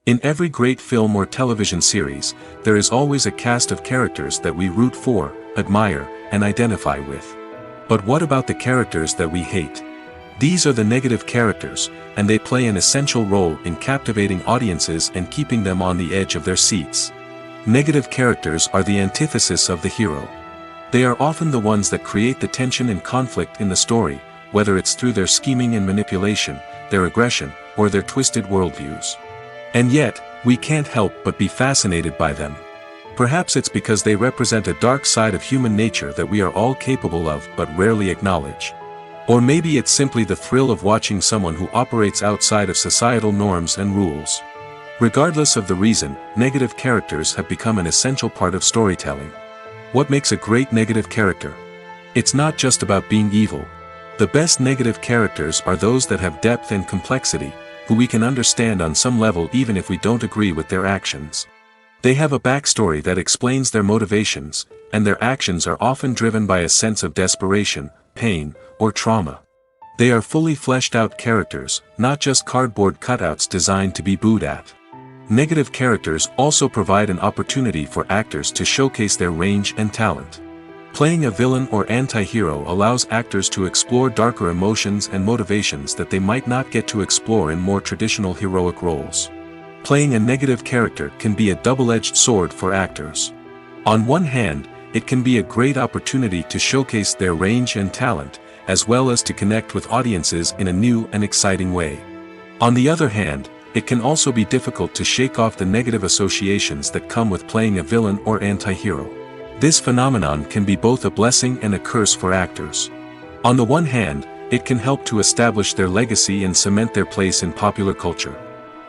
In every great film or television series, there is always a cast of characters that we root for, admire, and identify with. But what about the characters that we hate? These are the negative characters, and they play an essential role in captivating audiences and keeping them on the edge of their seats. Negative characters are the antithesis of the hero. They are often the ones that create the tension and conflict in the story, whether it's through their scheming and manipulation, their aggression, or their twisted worldviews. And yet, we can't help but be fascinated by them. Perhaps it's because they represent a dark side of human nature that we are all capable of but rarely acknowledge. Or maybe it's simply the thrill of watching someone who operates outside of societal norms and rules. Regardless of the reason, negative characters have become an essential part of storytelling. What makes a great negative character? It's not just about being evil. The best negative characters are those that have depth and complexity, who we can understand on some level even if we don't agree with their actions. They have a backstory that explains their motivations, and their actions are often driven by a sense of desperation, pain, or trauma. They are fully fleshed out characters, not just cardboard cutouts designed to be booed at. Negative characters also provide an opportunity for actors to showcase their range and talent. Playing a villain or anti-hero allows actors to explore darker emotions and motivations that they might not get to explore in more traditional heroic roles. Playing a negative character can be a double-edged sword for actors. On one hand, it can be a great opportunity to showcase their range and talent, as well as to connect with audiences in a new and exciting way. On the other hand, it can also be difficult to shake off the negative associations that come with playing a villain or anti-hero. This phenomenon can be both a blessing and a curse for actors. On the one hand, it can help to establish their legacy and cement their place in popular culture.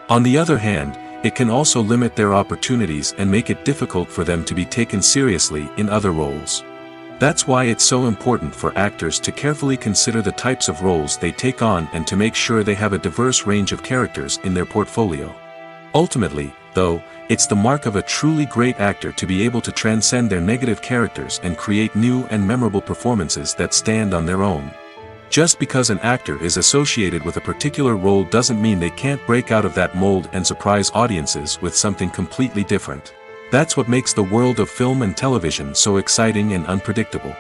On the other hand, it can also limit their opportunities and make it difficult for them to be taken seriously in other roles. That's why it's so important for actors to carefully consider the types of roles they take on and to make sure they have a diverse range of characters in their portfolio. Ultimately, though, it's the mark of a truly great actor to be able to transcend their negative characters and create new and memorable performances that stand on their own. Just because an actor is associated with a particular role doesn't mean they can't break out of that mold and surprise audiences with something completely different. That's what makes the world of film and television so exciting and unpredictable.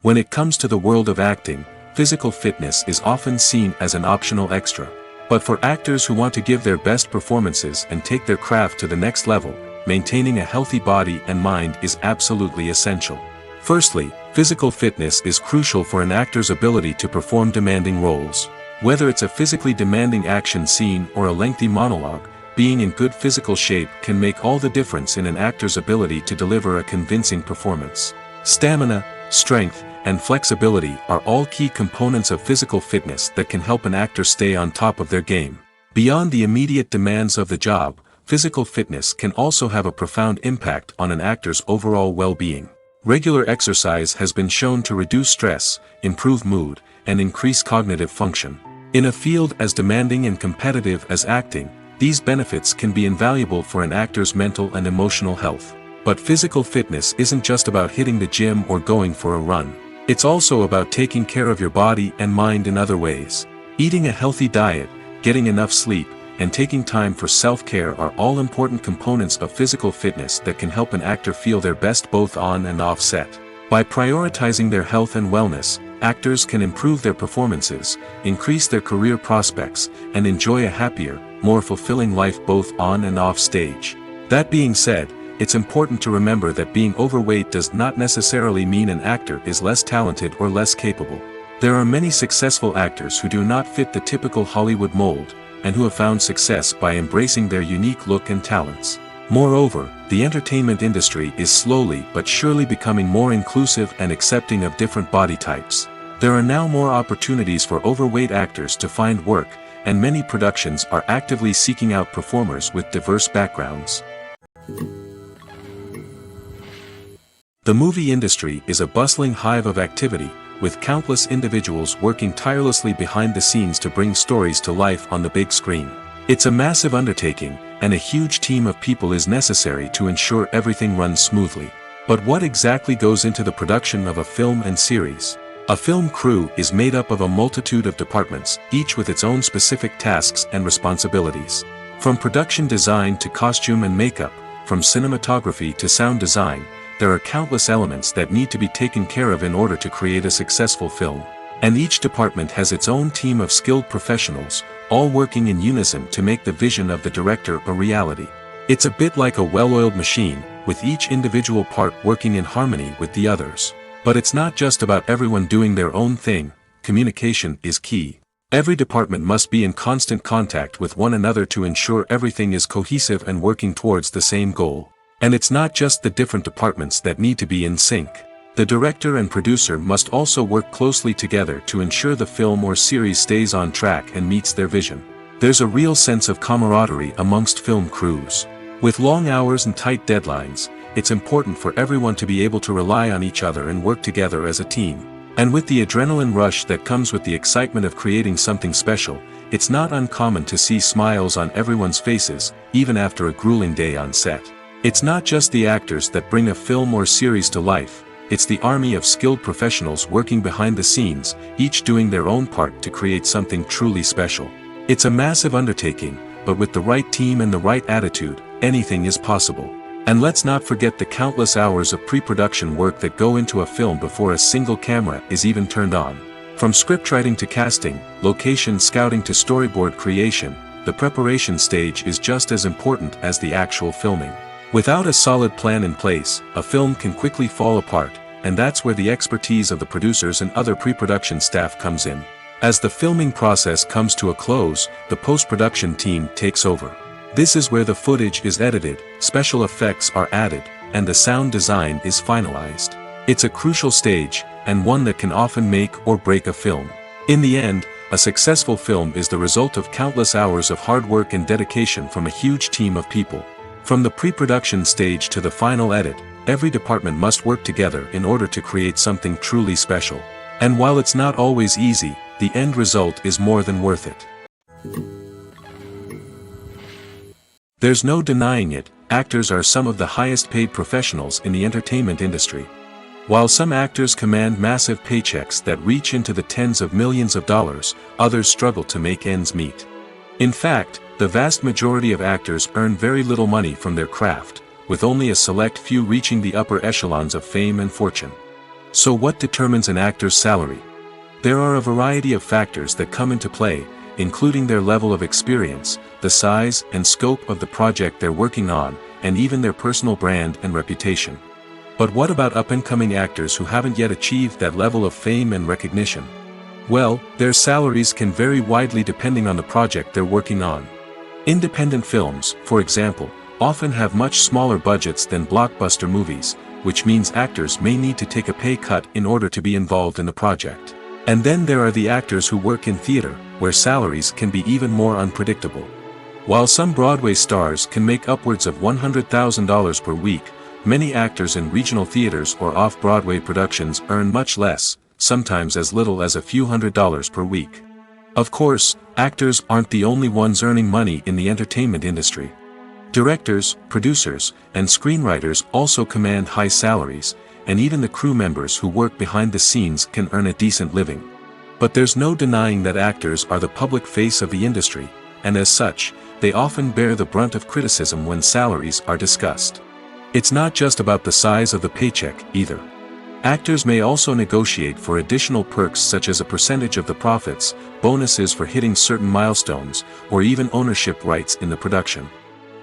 When it comes to the world of acting, physical fitness is often seen as an optional extra. But for actors who want to give their best performances and take their craft to the next level, maintaining a healthy body and mind is absolutely essential. Firstly, physical fitness is crucial for an actor's ability to perform demanding roles. Whether it's a physically demanding action scene or a lengthy monologue, being in good physical shape can make all the difference in an actor's ability to deliver a convincing performance. Stamina, strength, and flexibility are all key components of physical fitness that can help an actor stay on top of their game. Beyond the immediate demands of the job, physical fitness can also have a profound impact on an actor's overall well-being. Regular exercise has been shown to reduce stress, improve mood, and increase cognitive function. In a field as demanding and competitive as acting, these benefits can be invaluable for an actor's mental and emotional health. But physical fitness isn't just about hitting the gym or going for a run. It's also about taking care of your body and mind in other ways. Eating a healthy diet, getting enough sleep, and taking time for self-care are all important components of physical fitness that can help an actor feel their best both on and off set. By prioritizing their health and wellness, actors can improve their performances, increase their career prospects, and enjoy a happier, more fulfilling life both on and off stage. That being said, it's important to remember that being overweight does not necessarily mean an actor is less talented or less capable. There are many successful actors who do not fit the typical Hollywood mold, and who have found success by embracing their unique look and talents. Moreover, the entertainment industry is slowly but surely becoming more inclusive and accepting of different body types. There are now more opportunities for overweight actors to find work, and many productions are actively seeking out performers with diverse backgrounds. The movie industry is a bustling hive of activity, with countless individuals working tirelessly behind the scenes to bring stories to life on the big screen. It's a massive undertaking, and a huge team of people is necessary to ensure everything runs smoothly. But what exactly goes into the production of a film and series? A film crew is made up of a multitude of departments, each with its own specific tasks and responsibilities. From production design to costume and makeup, from cinematography to sound design, there are countless elements that need to be taken care of in order to create a successful film. And each department has its own team of skilled professionals, all working in unison to make the vision of the director a reality. It's a bit like a well-oiled machine, with each individual part working in harmony with the others. But it's not just about everyone doing their own thing. Communication is key. Every department must be in constant contact with one another to ensure everything is cohesive and working towards the same goal. And it's not just the different departments that need to be in sync. The director and producer must also work closely together to ensure the film or series stays on track and meets their vision. There's a real sense of camaraderie amongst film crews. With long hours and tight deadlines, it's important for everyone to be able to rely on each other and work together as a team. And with the adrenaline rush that comes with the excitement of creating something special, it's not uncommon to see smiles on everyone's faces, even after a grueling day on set. It's not just the actors that bring a film or series to life, it's the army of skilled professionals working behind the scenes, each doing their own part to create something truly special. It's a massive undertaking, but with the right team and the right attitude, anything is possible. And let's not forget the countless hours of pre-production work that go into a film before a single camera is even turned on. From scriptwriting to casting, location scouting to storyboard creation, the preparation stage is just as important as the actual filming. Without a solid plan in place, a film can quickly fall apart, and that's where the expertise of the producers and other pre-production staff comes in. As the filming process comes to a close, the post-production team takes over. This is where the footage is edited, special effects are added, and the sound design is finalized. It's a crucial stage, and one that can often make or break a film. In the end, a successful film is the result of countless hours of hard work and dedication from a huge team of people. From the pre-production stage to the final edit, every department must work together in order to create something truly special. And while it's not always easy, the end result is more than worth it. There's no denying it, actors are some of the highest paid professionals in the entertainment industry. While some actors command massive paychecks that reach into the tens of millions of dollars, others struggle to make ends meet. In fact, the vast majority of actors earn very little money from their craft, with only a select few reaching the upper echelons of fame and fortune. So what determines an actor's salary? There are a variety of factors that come into play, including their level of experience, the size and scope of the project they're working on, and even their personal brand and reputation. But what about up-and-coming actors who haven't yet achieved that level of fame and recognition? Well, their salaries can vary widely depending on the project they're working on. Independent films, for example, often have much smaller budgets than blockbuster movies, which means actors may need to take a pay cut in order to be involved in the project. And then there are the actors who work in theater, where salaries can be even more unpredictable. While some Broadway stars can make upwards of $100,000 per week, many actors in regional theaters or off-Broadway productions earn much less, sometimes as little as a few $100s per week. Of course, actors aren't the only ones earning money in the entertainment industry. Directors, producers, and screenwriters also command high salaries, and even the crew members who work behind the scenes can earn a decent living. But there's no denying that actors are the public face of the industry, and as such, they often bear the brunt of criticism when salaries are discussed. It's not just about the size of the paycheck, either. Actors may also negotiate for additional perks such as a percentage of the profits, bonuses for hitting certain milestones, or even ownership rights in the production.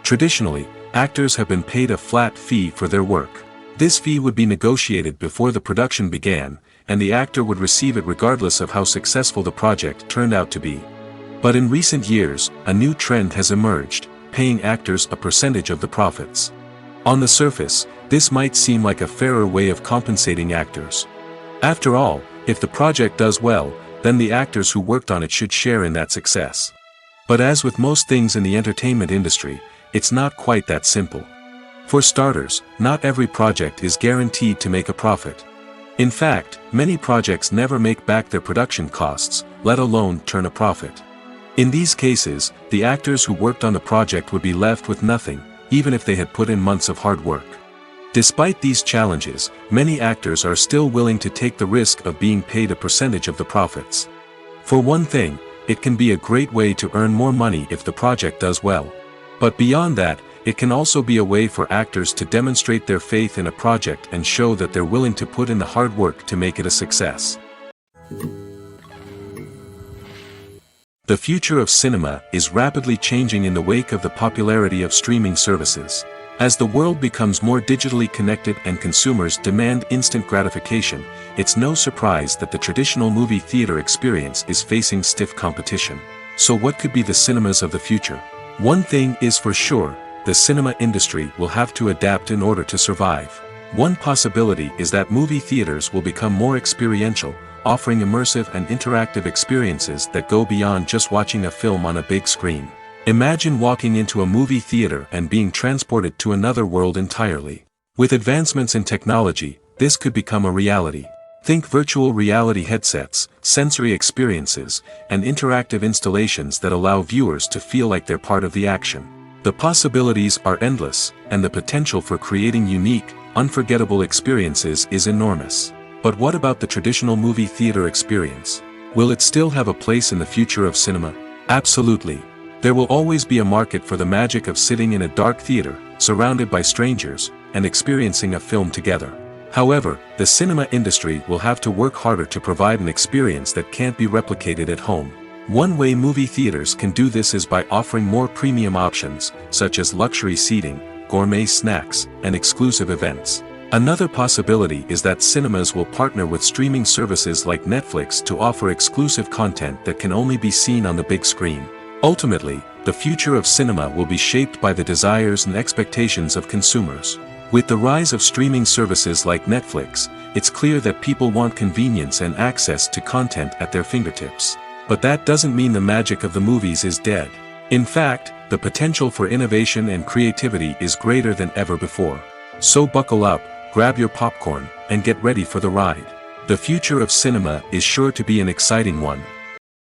Traditionally, actors have been paid a flat fee for their work. This fee would be negotiated before the production began, and the actor would receive it regardless of how successful the project turned out to be. But in recent years, a new trend has emerged, paying actors a percentage of the profits. On the surface, this might seem like a fairer way of compensating actors. After all, if the project does well, then the actors who worked on it should share in that success. But as with most things in the entertainment industry, it's not quite that simple. For starters, not every project is guaranteed to make a profit. In fact, many projects never make back their production costs, let alone turn a profit. In these cases, the actors who worked on the project would be left with nothing, even if they had put in months of hard work. Despite these challenges, many actors are still willing to take the risk of being paid a percentage of the profits. For one thing, it can be a great way to earn more money if the project does well. But beyond that, it can also be a way for actors to demonstrate their faith in a project and show that they're willing to put in the hard work to make it a success. The future of cinema is rapidly changing in the wake of the popularity of streaming services. As the world becomes more digitally connected and consumers demand instant gratification, it's no surprise that the traditional movie theater experience is facing stiff competition. So what could be the cinemas of the future? One thing is for sure, the cinema industry will have to adapt in order to survive. One possibility is that movie theaters will become more experiential, offering immersive and interactive experiences that go beyond just watching a film on a big screen. Imagine walking into a movie theater and being transported to another world entirely. With advancements in technology, this could become a reality. Think virtual reality headsets, sensory experiences, and interactive installations that allow viewers to feel like they're part of the action. The possibilities are endless, and the potential for creating unique, unforgettable experiences is enormous. But what about the traditional movie theater experience? Will it still have a place in the future of cinema? Absolutely. There will always be a market for the magic of sitting in a dark theater, surrounded by strangers, and experiencing a film together. However, the cinema industry will have to work harder to provide an experience that can't be replicated at home. One way movie theaters can do this is by offering more premium options, such as luxury seating, gourmet snacks, and exclusive events. Another possibility is that cinemas will partner with streaming services like Netflix to offer exclusive content that can only be seen on the big screen. Ultimately, the future of cinema will be shaped by the desires and expectations of consumers. With the rise of streaming services like Netflix, it's clear that people want convenience and access to content at their fingertips. But that doesn't mean the magic of the movies is dead. In fact, the potential for innovation and creativity is greater than ever before. So buckle up, grab your popcorn, and get ready for the ride. The future of cinema is sure to be an exciting one.